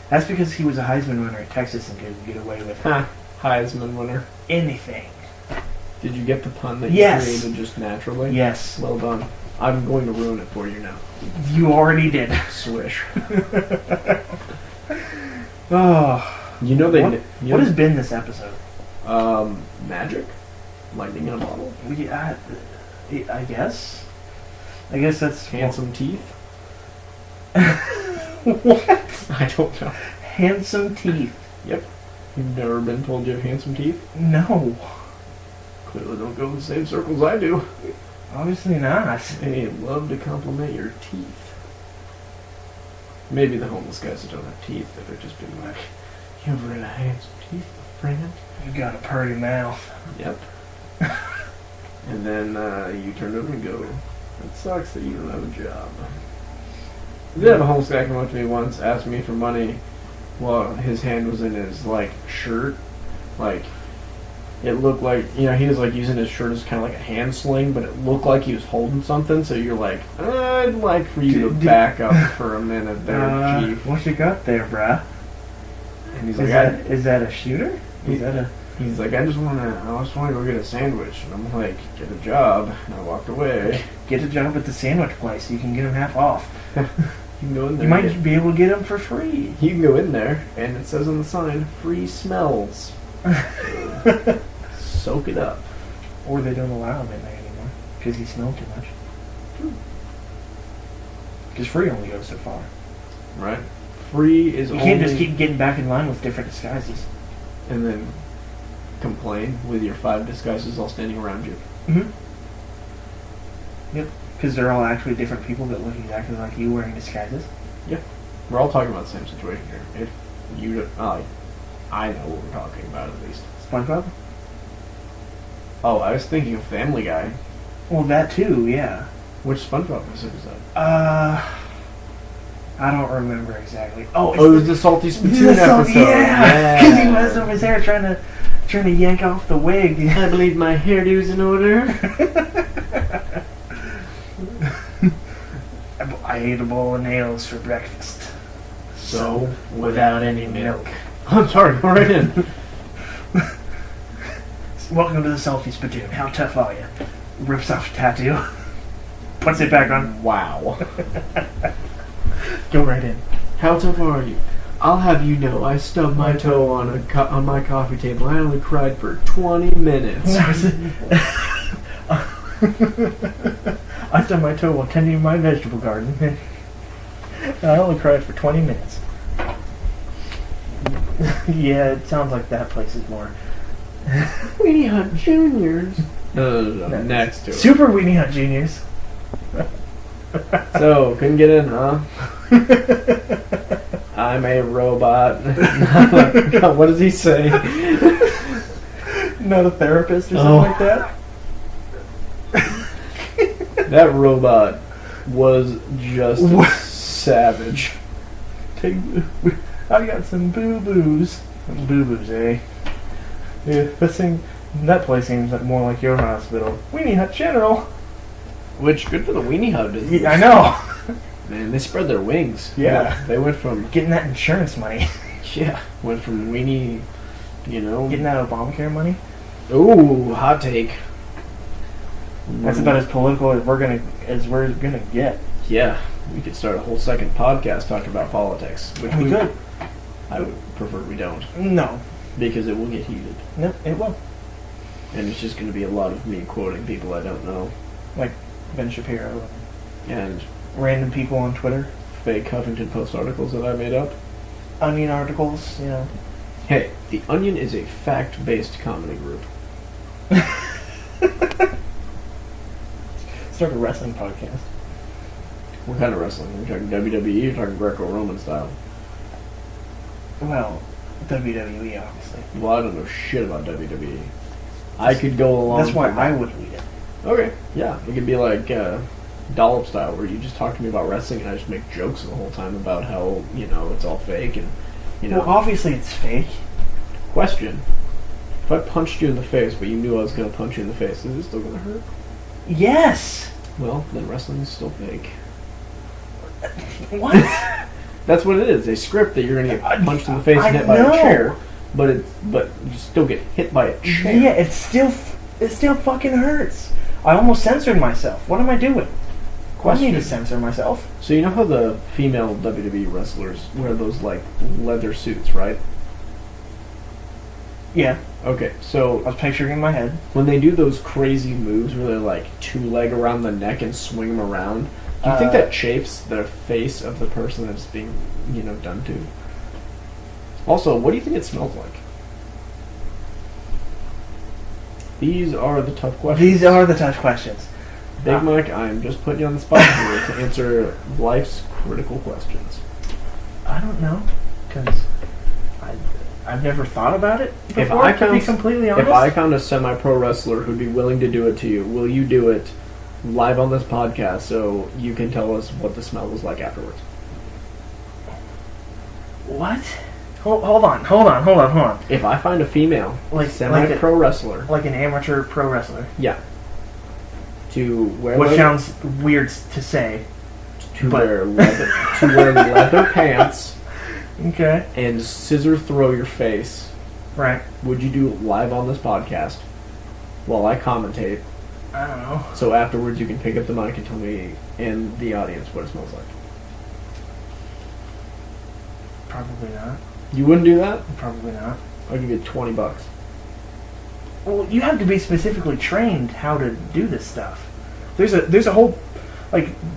That's because he was a Heisman winner at Texas and could get away with Ha! Heisman winner. anything. Did you get the pun that Yes. you created just naturally? Yes. Well done. I'm going to ruin it for you now. You already did. Swish. Oh. You know they. What has been this episode? Magic? Lightning in a bottle? I guess. I guess that's Handsome teeth? What? I don't know. Handsome teeth. Yep. You've never been told you have handsome teeth? No. Clearly don't go in the same circles I do. Obviously not. They love to compliment your teeth. Maybe the homeless guys that don't have teeth that are just being like, you have really handsome teeth, friend. You got a purty mouth. Yep. And then you turn over and go, that sucks that you don't have a job. I did have a homeless guy come up to me once, ask me for money while his hand was in his, shirt. It looked like, he was, using his shirt as kind of like a hand sling, but it looked like he was holding something, so you're like, I'd like for you to back up for a minute there, Chief. What you got there, bruh? And he's Is like, is that a shooter? Is that a... he's like, I just want to go get a sandwich. And I'm like, get a job. And I walked away. Get a job at the sandwich place so you can get them half off. You can go in there. You might be able to get them for free. You can go in there, and it says on the sign, free smells. Soak it up. Or they don't allow them in there anymore because he smelled too much. Because free only goes so far. Right? Free is You only... can't just keep getting back in line with different disguises. And then complain with your 5 disguises all standing around you. Mm-hmm. Yep. Because they're all actually different people that look exactly like you wearing disguises. We're all talking about the same situation here. If you... I know what we're talking about, at least. SpongeBob? Oh, I was thinking of Family Guy. Well, that too, yeah. Which SpongeBob episode is that? I don't remember exactly. Oh, It was the Salty Spittoon episode. Yeah, because he messed up his hair trying to yank off the wig. I believe my hairdo's in order. I ate a bowl of nails for breakfast. So, without any milk. I'm sorry, go right in. Welcome to the Salty Spittoon. How tough are you? Rips off a tattoo. Puts it back on. Wow. Go right in. How tough are you? I'll have you know, I stubbed my toe on my coffee table. I only cried for 20 minutes. I stubbed my toe while tending my vegetable garden. I only cried for 20 minutes. Yeah, it sounds like that place is more. Weenie Hut Juniors. No. Next to it. Super Weenie Hut Juniors. So, couldn't get in, huh? I'm a robot. What does he say? Not a therapist or something like that? That robot was just savage. I got some boo-boos. Boo-boos, eh? Yeah, that place seems like more like your hospital. Weenie Hut General. Which, good for the Weenie Hut business. Yeah, I know. Man, they spread their wings. Yeah. They went from... Getting that insurance money. Yeah. Went from Weenie, Getting that Obamacare money. Ooh, hot take. That's about as political as we're gonna get. Yeah. we could start a whole second podcast talking about politics, which We could. I would prefer we don't, No. because it will get heated, No, it will. and it's just going to be a lot of me quoting people I don't know, Like Ben Shapiro and and random people on Twitter. fake Huffington Post articles that I made up. Onion articles, you know. Hey, The Onion is a fact-based comedy group. Start a wrestling podcast. What kind of wrestling? We're talking WWE or talking Greco-Roman style? Well, WWE, obviously. Well, I don't know shit about WWE. I could go along. That's why for I that. would read it. Okay, yeah. It could be like Dollop style, where you just talk to me about wrestling and I just make jokes the whole time about how, it's all fake and, Well, obviously it's fake. Question. If I punched you in the face, but you knew I was going to punch you in the face, is it still going to hurt? Yes! Well, then wrestling is still fake. What? That's what it is. A script that you're going to get punched in the face I and hit by know. a chair, but you still get hit by a chair. Yeah, it still fucking hurts. I almost censored myself. What am I doing? I need to censor myself. So you know how the female WWE wrestlers wear those like leather suits, right? Yeah, Okay, I so was picturing in my head. when they do those crazy moves where they're like two-leg around the neck and swing them around, do you think that chafes the face of the person that's being, done to? Also, what do you think it smells like? These are the tough questions. These are the tough questions. Big Mike, I'm just putting you on the spot here to answer life's critical questions. I don't know, because I've never thought about it before, If I to be found- completely honest. If I found a semi-pro wrestler who'd be willing to do it to you, will you do it live on this podcast so you can tell us what the smell was like afterwards? What? Hold on. If I find a female Like semi-pro wrestler, Like an amateur pro wrestler. yeah, to wear Which leather, sounds weird to say. to but- wear leather pants Okay. and scissor throw your face, Right. would you do it live on this podcast while I commentate? I don't know. So afterwards you can pick up the mic and tell me and the audience what it smells like. Probably not. You wouldn't do that? Probably not. I'll give you $20. Well, you have to be specifically trained how to do this stuff. There's a whole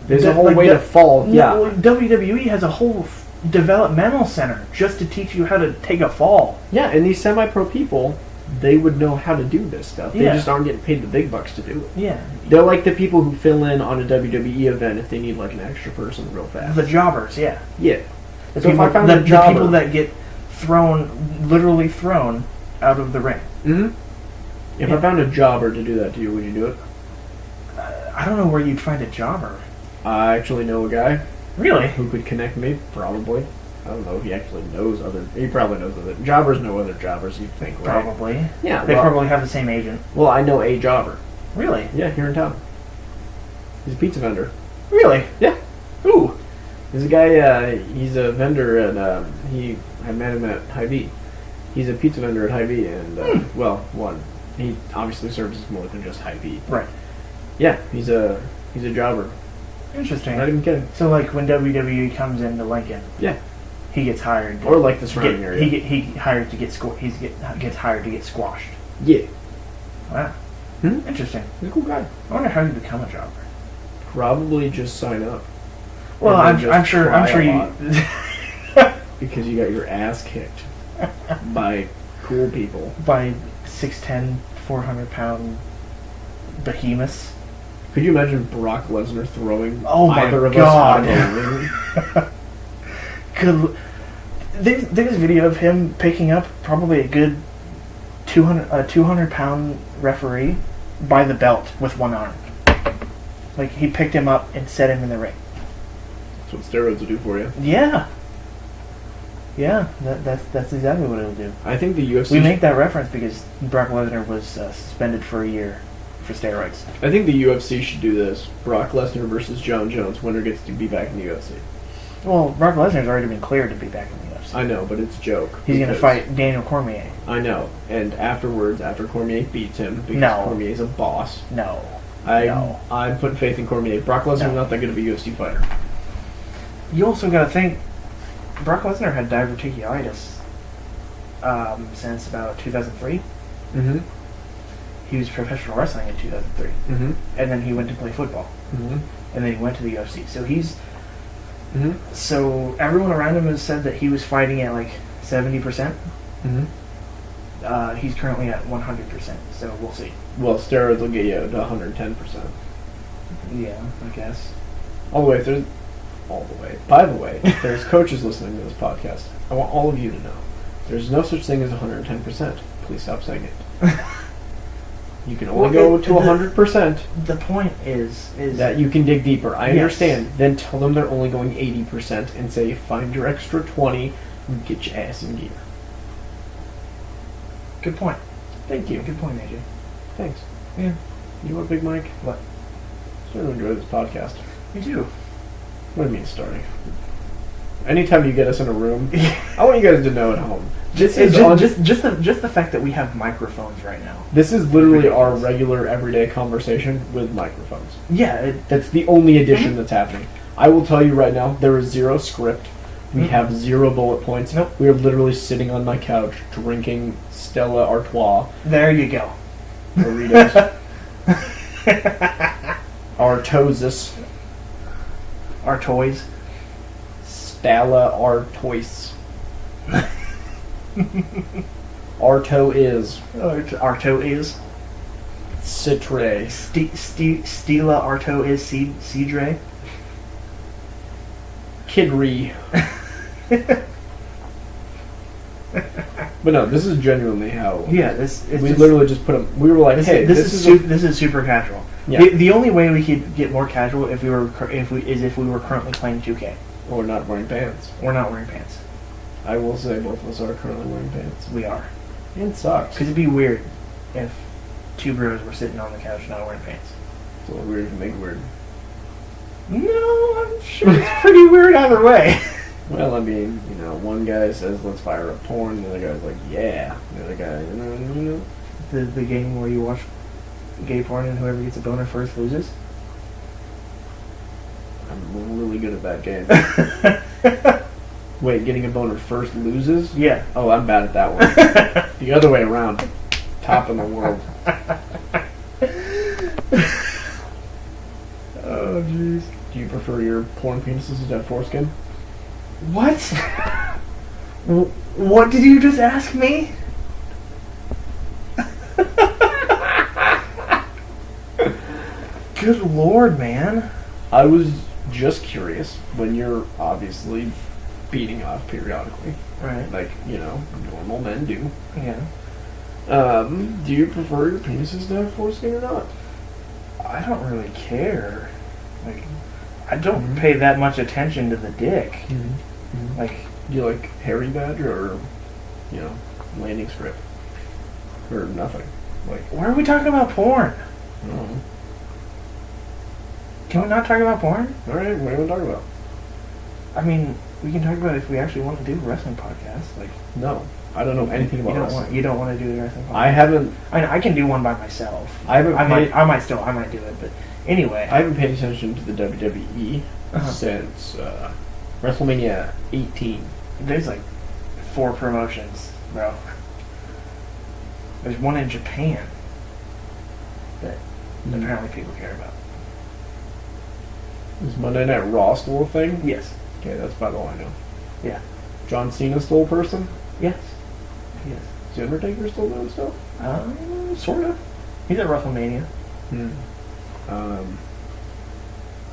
There's a whole way to fall. Yeah. Well, WWE has a whole developmental center just to teach you how to take a fall. Yeah, and these semi-pro people, they would know how to do this stuff. They Yeah. just aren't getting paid the big bucks to do it. Yeah. They're like the people who fill in on a WWE event if they need like an extra person real fast. The jobbers, yeah. Yeah. The So if people, I found the a jobber, people that get literally thrown out of the ring. Mhm. If Yeah. I found a jobber to do that to you, would you do it? I don't know where you'd find a jobber. I actually know a guy Really? who could connect me, probably. I don't know if he actually knows he probably knows other jobbers know other jobbers, you'd think, right? Probably. Yeah, They well, probably have the same agent. well, I know a jobber. Really? Yeah, here in town. He's a pizza vendor. Really? Yeah. Ooh. There's a guy, he's a vendor at, I met him at Hy-Vee. He's a pizza vendor at Hy-Vee, and, he obviously services more than just Hy-Vee. Right. Yeah, he's a jobber. Interesting. Not even kidding. So, like, when WWE comes into Lincoln, Yeah. he gets hired. Or like the surrounding area. He hired to get gets hired to get squashed. Yeah. Wow. Hmm? Interesting. He's a cool guy. I wonder how you become a jobber. Probably just sign up. Well, And then I'm just sure cry a you. lot. Because you got your ass kicked by cool people. By 6'10", 400-pound behemoths. Could you imagine Brock Lesnar throwing Oh my either of God. us out of a ring? Good. There's a video of him picking up probably a good 200-pound referee by the belt with one arm. Like, he picked him up and set him in the ring. That's what steroids will do for you. Yeah. Yeah, that's exactly what it'll do. I think the UFC. We make that reference because Brock Lesnar was suspended for a year for steroids. I think the UFC should do this. Brock Lesnar versus John Jones. Winner gets to be back in the UFC. Well, Brock Lesnar's already been cleared to be back in the UFC. I know, but it's a joke. He's going to because- fight Daniel Cormier. I know. And afterwards, after Cormier beats him, because No. Cormier's a boss, No. I'm putting faith in Cormier. Brock Lesnar's No. not that good of a UFC fighter. You also got to think, Brock Lesnar had diverticulitis since about 2003. Mm-hmm. He was professional wrestling in 2003, Mm-hmm. and then he went to play football, Mm-hmm. and then he went to the UFC. So he's Mm-hmm. so everyone around him has said that he was fighting at like 70%. Mm-hmm. He's currently at 100%. So we'll see. Well, steroids will get you to 110%. Yeah, I guess. All the way through. All the way. By the way, if there's coaches listening to this podcast, I want all of you to know there's no such thing as 110%. Please stop saying it. You can only go to 100%. The point is That you can dig deeper. I Yes. understand. Then tell them they're only going 80% and say, find your extra 20 and get your ass in gear. good point. Thank you. Good point, AJ. Thanks. Yeah, You know what, Big Mike? What? Starting to enjoy this podcast. me too. What do you mean starting? Anytime you get us in a room, I want you guys to know at home. This is Just the fact that we have microphones right now. This is literally our regular everyday conversation with microphones. Yeah, That's the only addition that's happening. I will tell you right now, there is zero script. We Mhm. have 0 bullet points. Nope. We are literally sitting on my couch drinking Stella Artois there you go. Doritos. Artosis. Our toys. Stella Artois. Arto is. Arto is. Citre. Stila Arto is Cedre. Kidri. But no, this is genuinely how. Yeah, this is We literally just put them. We were like, hey, this is super casual. Yeah. The only way we could get more casual if we were currently playing 2K. Or not wearing pants. We're not wearing pants. I will say both of us are currently wearing pants. We are. And socks. Because it'd be weird if two bros were sitting on the couch not wearing pants. It's a little weird to make it weird. No, I'm sure it's pretty weird either way. Well, I mean, you know, one guy says, let's fire up porn, the other guy's like, yeah. The other guy, you know. The game where you watch gay porn and whoever gets a boner first loses. I'm really good at that game. Wait, getting a boner first loses? Yeah. Oh, I'm bad at that one. The other way around. Top in the world. Oh, jeez. Do you prefer your porn penises to have foreskin? What? What did you just ask me? Good lord, man. I was just curious when you're obviously beating off periodically, Right. like, you know, normal men do. Yeah. Do you prefer your penises to have foreskin or not? I don't really care. Like, I don't Mhm. pay that much attention to the dick. Like, Do you like hairy badger or, you know, landing strip? Or nothing? Like, why are we talking about porn? I don't know. Can we not talk about porn? Alright, what are we talking about? I mean, we can talk about if we actually want to do a wrestling podcast. Like, No. I don't know anything about wrestling. You don't want to do a wrestling podcast. I haven't I can do one by myself. I haven't I paid- might do it, but anyway. I haven't paid attention to the WWE Uh-huh. since WrestleMania 18. There's like 4 promotions, bro. There's one in Japan that apparently people care about. Is Monday Night Raw still a thing? Yes. Okay, that's about all I know. Yeah. John Cena still a person? Yes. Yes. Is The Undertaker still doing stuff? Sort of. He's at WrestleMania.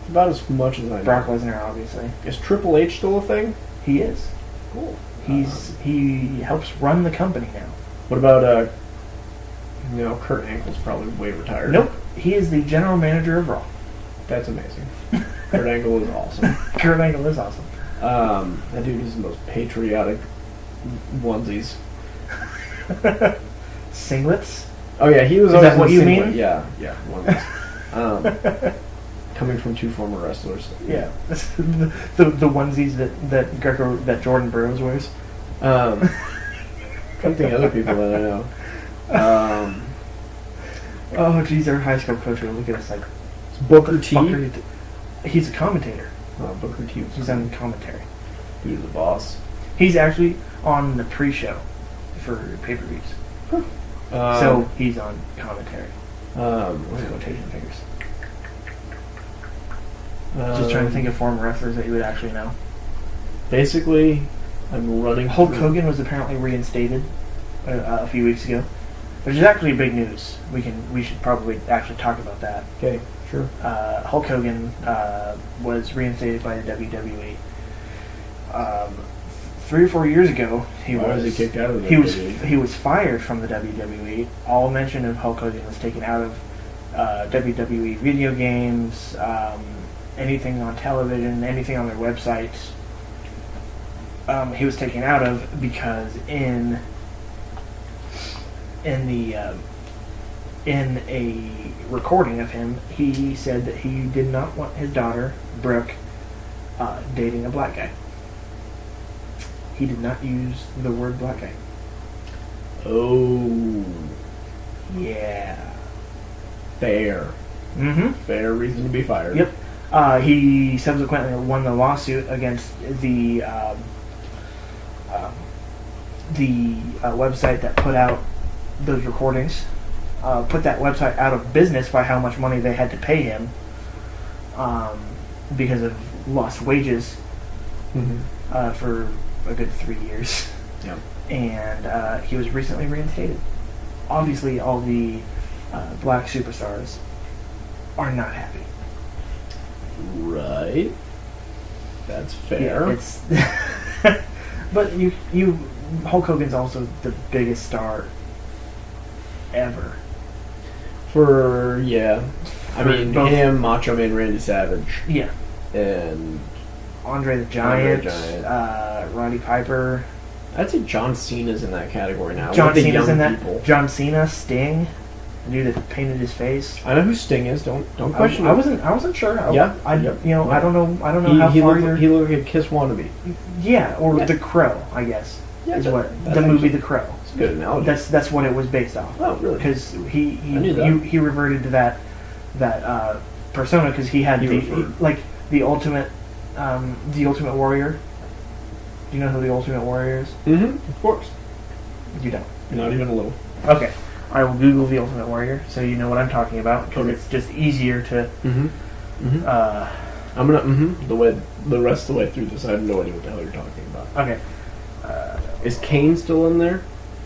About as much as I know. Brock Lesnar, obviously. Is Triple H still a thing? He is. Cool. He helps run the company now. What about you know, Kurt Angle's probably way retired. Nope. He is the general manager of Raw. That's amazing. Kurt Angle is awesome. Kurt Angle is awesome. That dude is the most patriotic onesies. Singlets? Oh yeah, he was. Is always that what in you singlet. mean? Yeah, onesies. Coming from 2 former wrestlers. Yeah. the onesies that Jordan Burroughs wears. Couldn't think of other people that I know. Oh, geez, our high school coach will look at us like, Booker fuck are T. you he's a commentator. Booker T. He's on commentary. Who's the boss? He's actually on the pre-show for pay-per-views. So he's on commentary. With quotation fingers. Just trying to think of former wrestlers that you would actually know. Basically, I'm running. Hulk through- Hogan was apparently reinstated a few weeks ago, which is actually big news. We should probably actually talk about that. Okay, sure. Hulk Hogan was reinstated by the WWE. 3 or 4 years ago, Why was he kicked out of the he was WWE? he was fired from the WWE. All mention of Hulk Hogan was taken out of WWE video games, anything on television, anything on their websites. He was taken out of because in a recording of him, he said that he did not want his daughter Brooke dating a black guy. He did not use the word black guy. Oh, Yeah. fair. Mm-hmm. Fair reason to be fired. Yep. He subsequently won the lawsuit against the website that put out those recordings. Put that website out of business by how much money they had to pay him because of lost wages Mm-hmm. for a good 3 years. Yep. And he was recently reinstated. Obviously, all the black superstars are not happy. Right. That's fair. Yeah, it's but you Hulk Hogan's also the biggest star ever. I For mean, both- him, Macho Man Randy Savage, Yeah. and Andre the Giant, Andre the Giant. Roddy Piper, I'd say John Cena's in that category now. John with the Cena's young in that. people. John Cena, Sting, the dude that painted his face. I know who Sting is. Don't question. I it. wasn't sure. Yeah, I yeah, you know yeah. I don't know how He far looked, you're. he looked like a Kiss wannabe. Yeah, or Yeah. The Crow, I guess. Yeah, is that- what that the movie actually- The Crow. It's a good analogy. That's what it was based off. Oh, really? Because he I knew that. he reverted to that persona because he had He the referred. like the ultimate warrior. Do you know who the Ultimate Warrior is? Mm-hmm. Of course. You don't. Not even a little. Okay. I will Google the Ultimate Warrior so you know what I'm talking about because Okay. it's just easier to. Mm-hmm. Mm-hmm. I'm gonna. The rest of the way through this, I have no idea what the hell you're talking about. Okay. Is Kane still in there?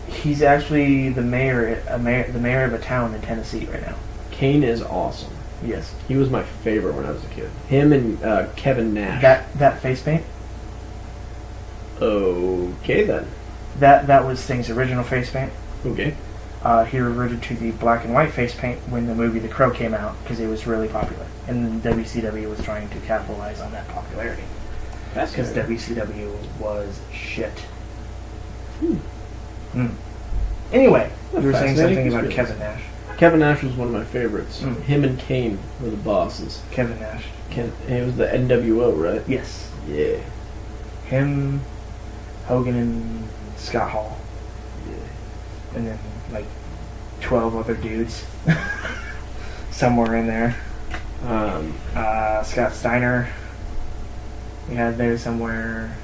He's actually the mayor of a town in Tennessee right now. Kane is awesome. Yes. He was my favorite when I was a kid. Him and Kevin Nash. That face paint. Okay then. That was Sting's original face paint. Okay. He reverted to the black and white face paint when the movie The Crow came out because it was really popular, and WCW was trying to capitalize on that popularity That's because good. WCW was shit. Hmm. Anyway, That's you were saying fascinating something about conspiracy. Kevin Nash. Kevin Nash was one of my favorites. Mm. Him and Kane were the bosses. Kevin Nash. It was the NWO, right? Yes. Yeah. Him, Hogan, and Scott Hall, Yeah. and then like 12 other dudes somewhere in there. Scott Steiner. We had there somewhere.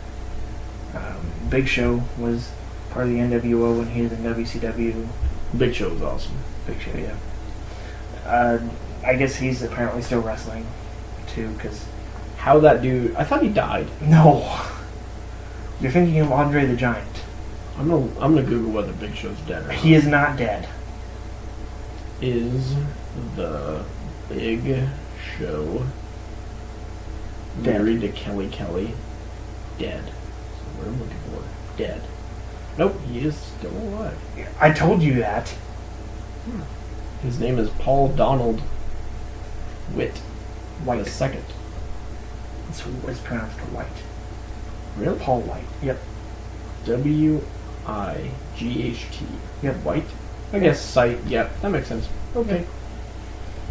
Big Show was part of the NWO when he was in WCW. Big Show was awesome. Big Show, yeah. I guess he's apparently still wrestling too, because How that dude? I thought he died. no, you're thinking of Andre the Giant. I'm gonna Google whether Big Show's dead or not. He is not dead. Is the Big Show Dead. married to Kelly Kelly? Dead. So what I'm looking for? Dead. Nope, he is still alive. I told you that. His name is Paul Donald Witt White. the second. It's pronounced White. Really? Paul White. Yep. W-I-G-H-T. Yep. White? I guess site. Yep, that makes sense. Okay.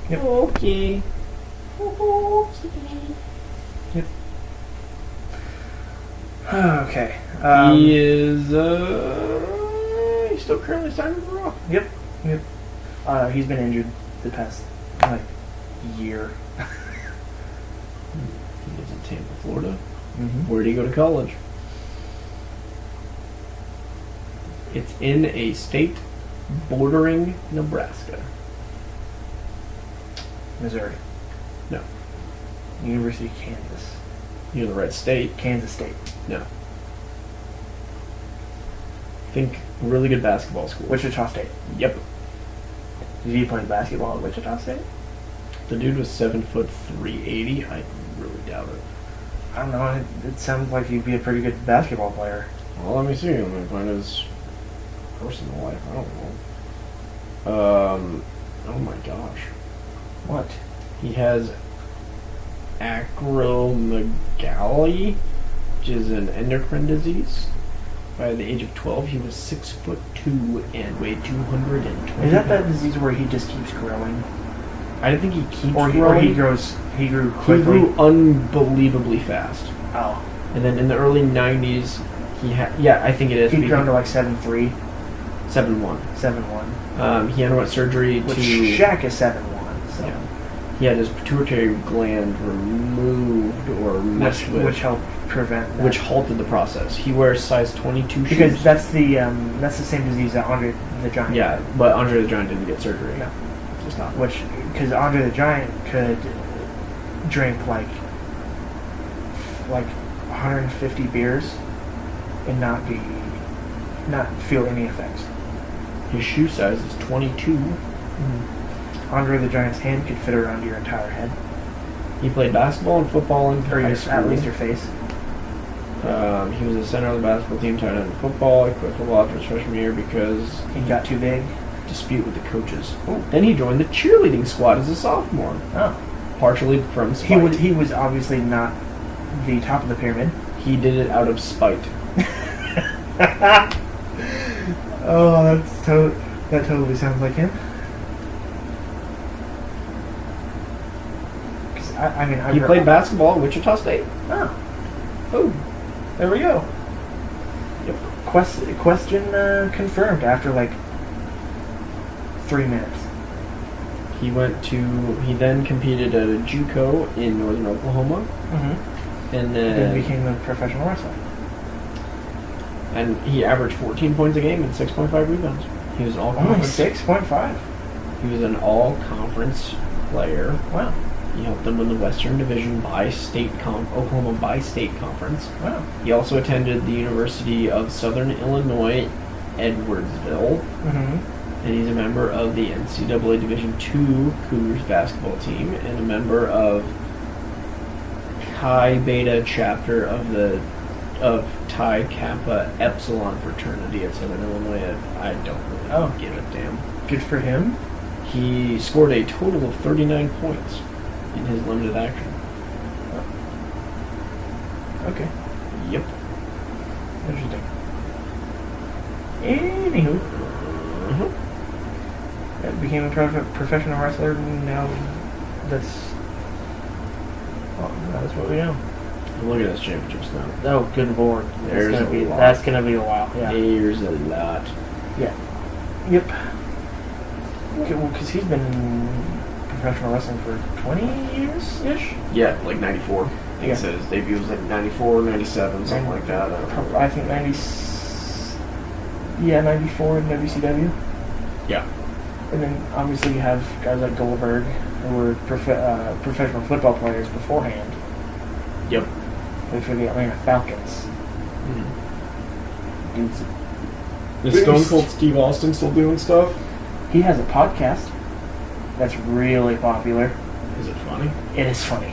Yep. Okay. Okay. He is, he's still currently signed with Raw. Yep. He's been injured the past year. He doesn't Tampa, Florida. Mm-hmm. Where did he go to college? It's in a state bordering Nebraska. Missouri. No. University of Kansas. You're in the right state. Kansas State. No. Think really good basketball school. Wichita State. Yep. Did he play basketball at Wichita State? The dude was 7'3", 380. I really doubt it. I don't know. It sounds like he'd be a pretty good basketball player. Well, let me see. Let me find his personal life. I don't know. Oh my gosh. What? He has acromegaly, which is an endocrine disease. By the age of 12, he was 6'2" and weighed 220. Is that pounds. disease where he just keeps growing? I don't think he keeps Or he growing. grew He quickly? grew unbelievably fast. Oh. And then in the early 90s, he had... Yeah, I think it is. He'd grown to like 7'3", 7'1". 7'1". He underwent surgery Which to... Shaq is 7'1", so. Yeah. He had his pituitary gland removed or messed with, Which helped prevent that. which halted the process. He wears size 22 Because shoes. that's the same disease that Andre the Giant Yeah, but Andre the Giant didn't get surgery. No. Just not. Because Andre the Giant could drink like 150 beers and not feel any effects. His shoe size is 22. Andre the Giant's hand could fit around your entire head, He played basketball and football in or high school. at least your face. He was the center of the basketball team, tight end in football. He quit football after his freshman year because He got too big. dispute with the coaches. Ooh. Then he joined the cheerleading squad as a sophomore, Oh, partially from spite. he was obviously not the top of the pyramid. He did it out of spite. Oh, that totally sounds like him. 'Cause I mean, He played basketball at Wichita State. Oh, there we go. Yep. Question confirmed after like 3 minutes. He then competed at a JUCO in northern Oklahoma, Mm-hmm. and Then then became a professional wrestler. and he averaged 14 points a game and 6.5 rebounds. He was an all Only conference. 6.5. He was an all conference player. Wow. He helped them win the Western Division Oklahoma bi-state conference. Wow. He also attended the University of Southern Illinois, Edwardsville, Mm-hmm. and he's a member of the NCAA Division II Cougars basketball team and a member of Chi Beta chapter of Chi Kappa Epsilon fraternity at Southern Illinois. I don't really give a damn. Good for him. He scored a total of 39 points in his limited action. Okay. Yep. Interesting. Anywho, became a professional wrestler, and now that's what we know. Look at his championships now. Oh, good lord! There's a lot. That's gonna be a while. Yeah. There's a lot. Yeah. Yep. Okay, well, because he's been in professional wrestling for 20 years ish. Yeah, like 94. I think Yeah. it said his debut was like 94, 97, something like that. I think 94 in WCW. Yeah. And then obviously you have guys like Goldberg, who were professional football players beforehand. Yep. They for the Atlanta Falcons. Dude's Is Stone Cold Steve Austin still doing stuff? He has a podcast that's really popular. Is it funny? It is funny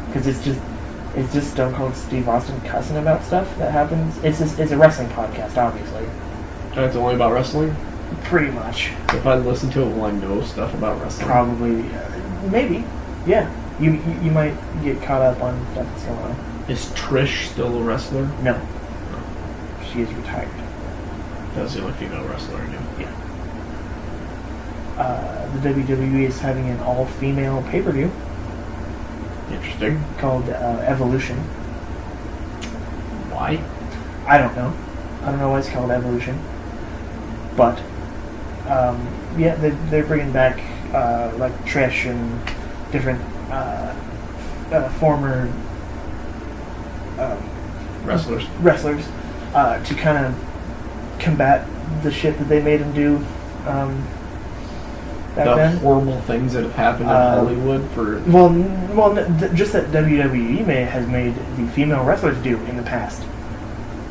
because it's just Stone Cold Steve Austin cussing about stuff that happens. It's a wrestling podcast, obviously. And it's only about wrestling? Pretty much. If I listen to it, will I know stuff about wrestling? Probably, maybe. Yeah. You might get caught up on stuff that's going on. Is Trish still a wrestler? No. She is retired. That's the only female wrestler I know. Yeah. The WWE is having an all-female pay-per-view Interesting. called Evolution. Why? I don't know. I don't know why it's called Evolution. But, yeah, they're bringing back, like, Trish and different former Wrestlers. to kind of combat the shit that they made him do back The then. horrible things that have happened in Hollywood for. Just that WWE has made the female wrestlers do in the past.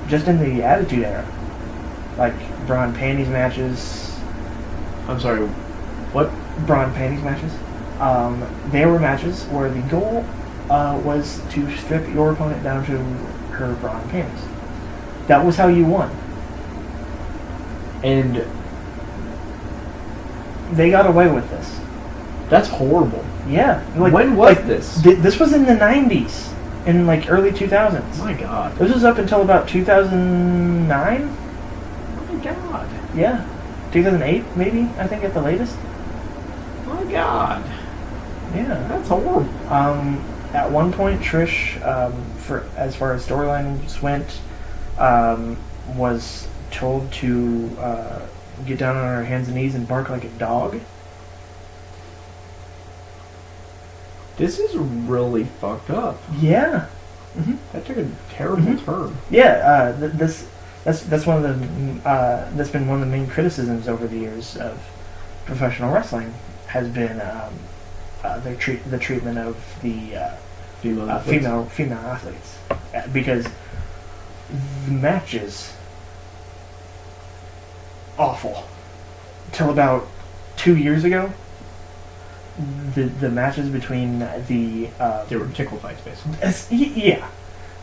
Just in the Attitude Era. Like, bra and panties matches. I'm sorry, what? Bra and panties matches. There were matches where the goal was to strip your opponent down to her bra and panties. That was how you won. And They got away with this. that's horrible. Yeah. When was this? This was in the 90s. In, like, early 2000s. My God. This was up until about 2009? My God. Yeah. 2008, maybe, I think, at the latest. My God. Yeah. That's horrible. At one point, Trish, for as far as storylines went, was told to get down on her hands and knees and bark like a dog. This is really fucked up. Yeah. That took a terrible turn. Yeah. That's one of the that's been one of the main criticisms over the years of professional wrestling has been the treatment of the Female athletes. female athletes, because the matches awful till about 2 years ago. The matches between the They were tickle fights, basically. yeah,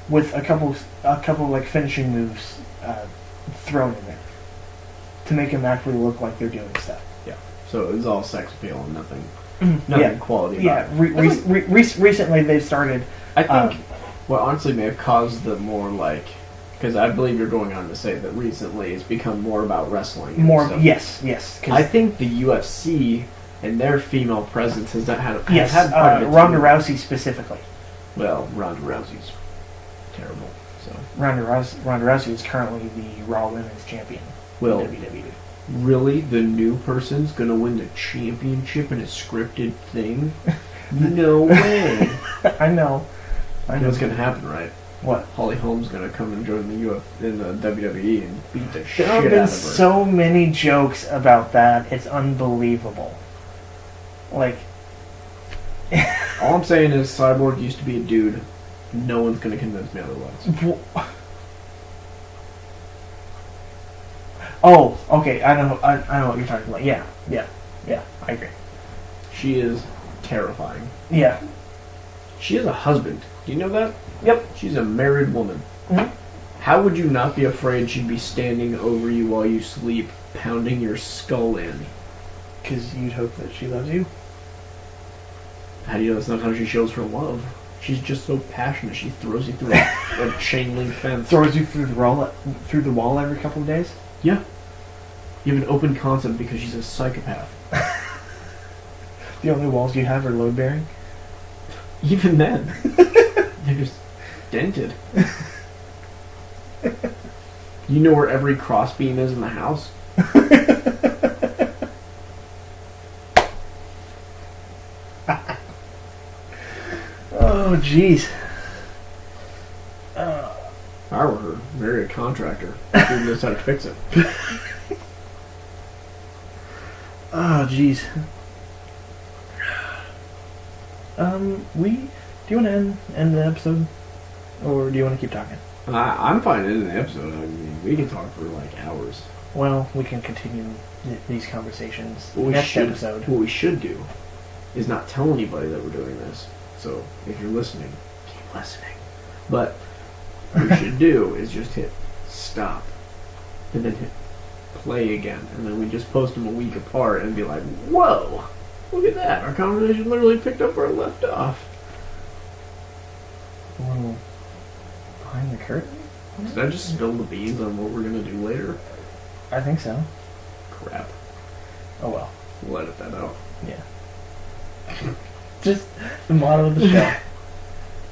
with a couple like finishing moves thrown in there to make them actually look like they're doing stuff. Yeah. So it was all sex appeal and nothing Yeah. quality Yeah, about it. recently they've started. I think what honestly may have caused the more like, because I believe you're going on to say that recently it's become more about wrestling. and More, stuff. yes. 'Cause I think the UFC and their female presence has had quite a bit to Ronda do- Rousey specifically. Well, Ronda Rousey's terrible. So, Ronda Rousey is currently the Raw Women's Champion well, in WWE. really, the new person's gonna win the championship in a scripted thing? No way. I know. You know what's gonna happen, right? What? Holly Holm's gonna come and join the in the WWE and beat the shit There out have of been her. so many jokes about that. It's unbelievable. Like, All I'm saying is Cyborg used to be a dude. No one's gonna convince me otherwise. oh, okay. I know what you're talking about. Yeah. I agree. She is terrifying. Yeah. She has a husband. Do you know that? Yep. She's a married woman. Mhm. How would you not be afraid she'd be standing over you while you sleep, pounding your skull in? Because you'd hope that she loves you. How do you know that's not how she shows her love? She's just so passionate. She throws you through a chain link fence. Throws you through the wall every couple of days. Yeah. You have an open concept because she's a psychopath. The only walls you have are load bearing. Even then, they're just dented. You know where every crossbeam is in the house? Oh, jeez. If I were her, marry a contractor who knows how to fix it. Oh, jeez. Do you want to end the episode, or do you want to keep talking? I'm fine ending the episode. I mean, we can talk for like hours. Well, we can continue these conversations What we next should, episode. What we should do is not tell anybody that we're doing this. So if you're listening, keep listening. But what we should do is just hit stop and then hit play again, and then we just post them a week apart and be like, "Whoa, look at that! Our conversation literally picked up where it left off." A little behind the curtain? Did I just spill the beans on what we're gonna do later? I think so. Crap. Oh well. We'll edit that out. Yeah. Just the motto of the show.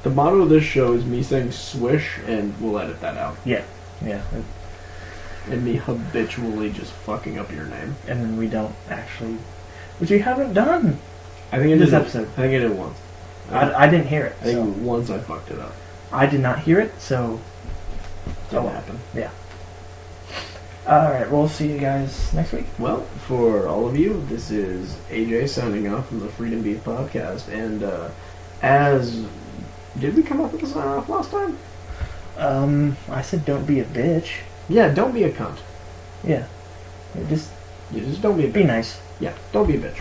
The motto of this show is me saying swish, and we'll edit that out. Yeah. And me habitually just fucking up your name. And then we don't actually, which we haven't done. I think I This did episode. I think I did once. I didn't hear it. I think So. once I fucked it up. I did not hear it, so Didn't Oh. happen. all right. We'll see you guys next week. Well, for all of you, this is AJ signing off from the Freedom Beef podcast. And as did we come up with a sign off last time? I said don't be a bitch. Yeah, don't be a cunt. Yeah, just You just don't be a be bitch. nice. Yeah, don't be a bitch.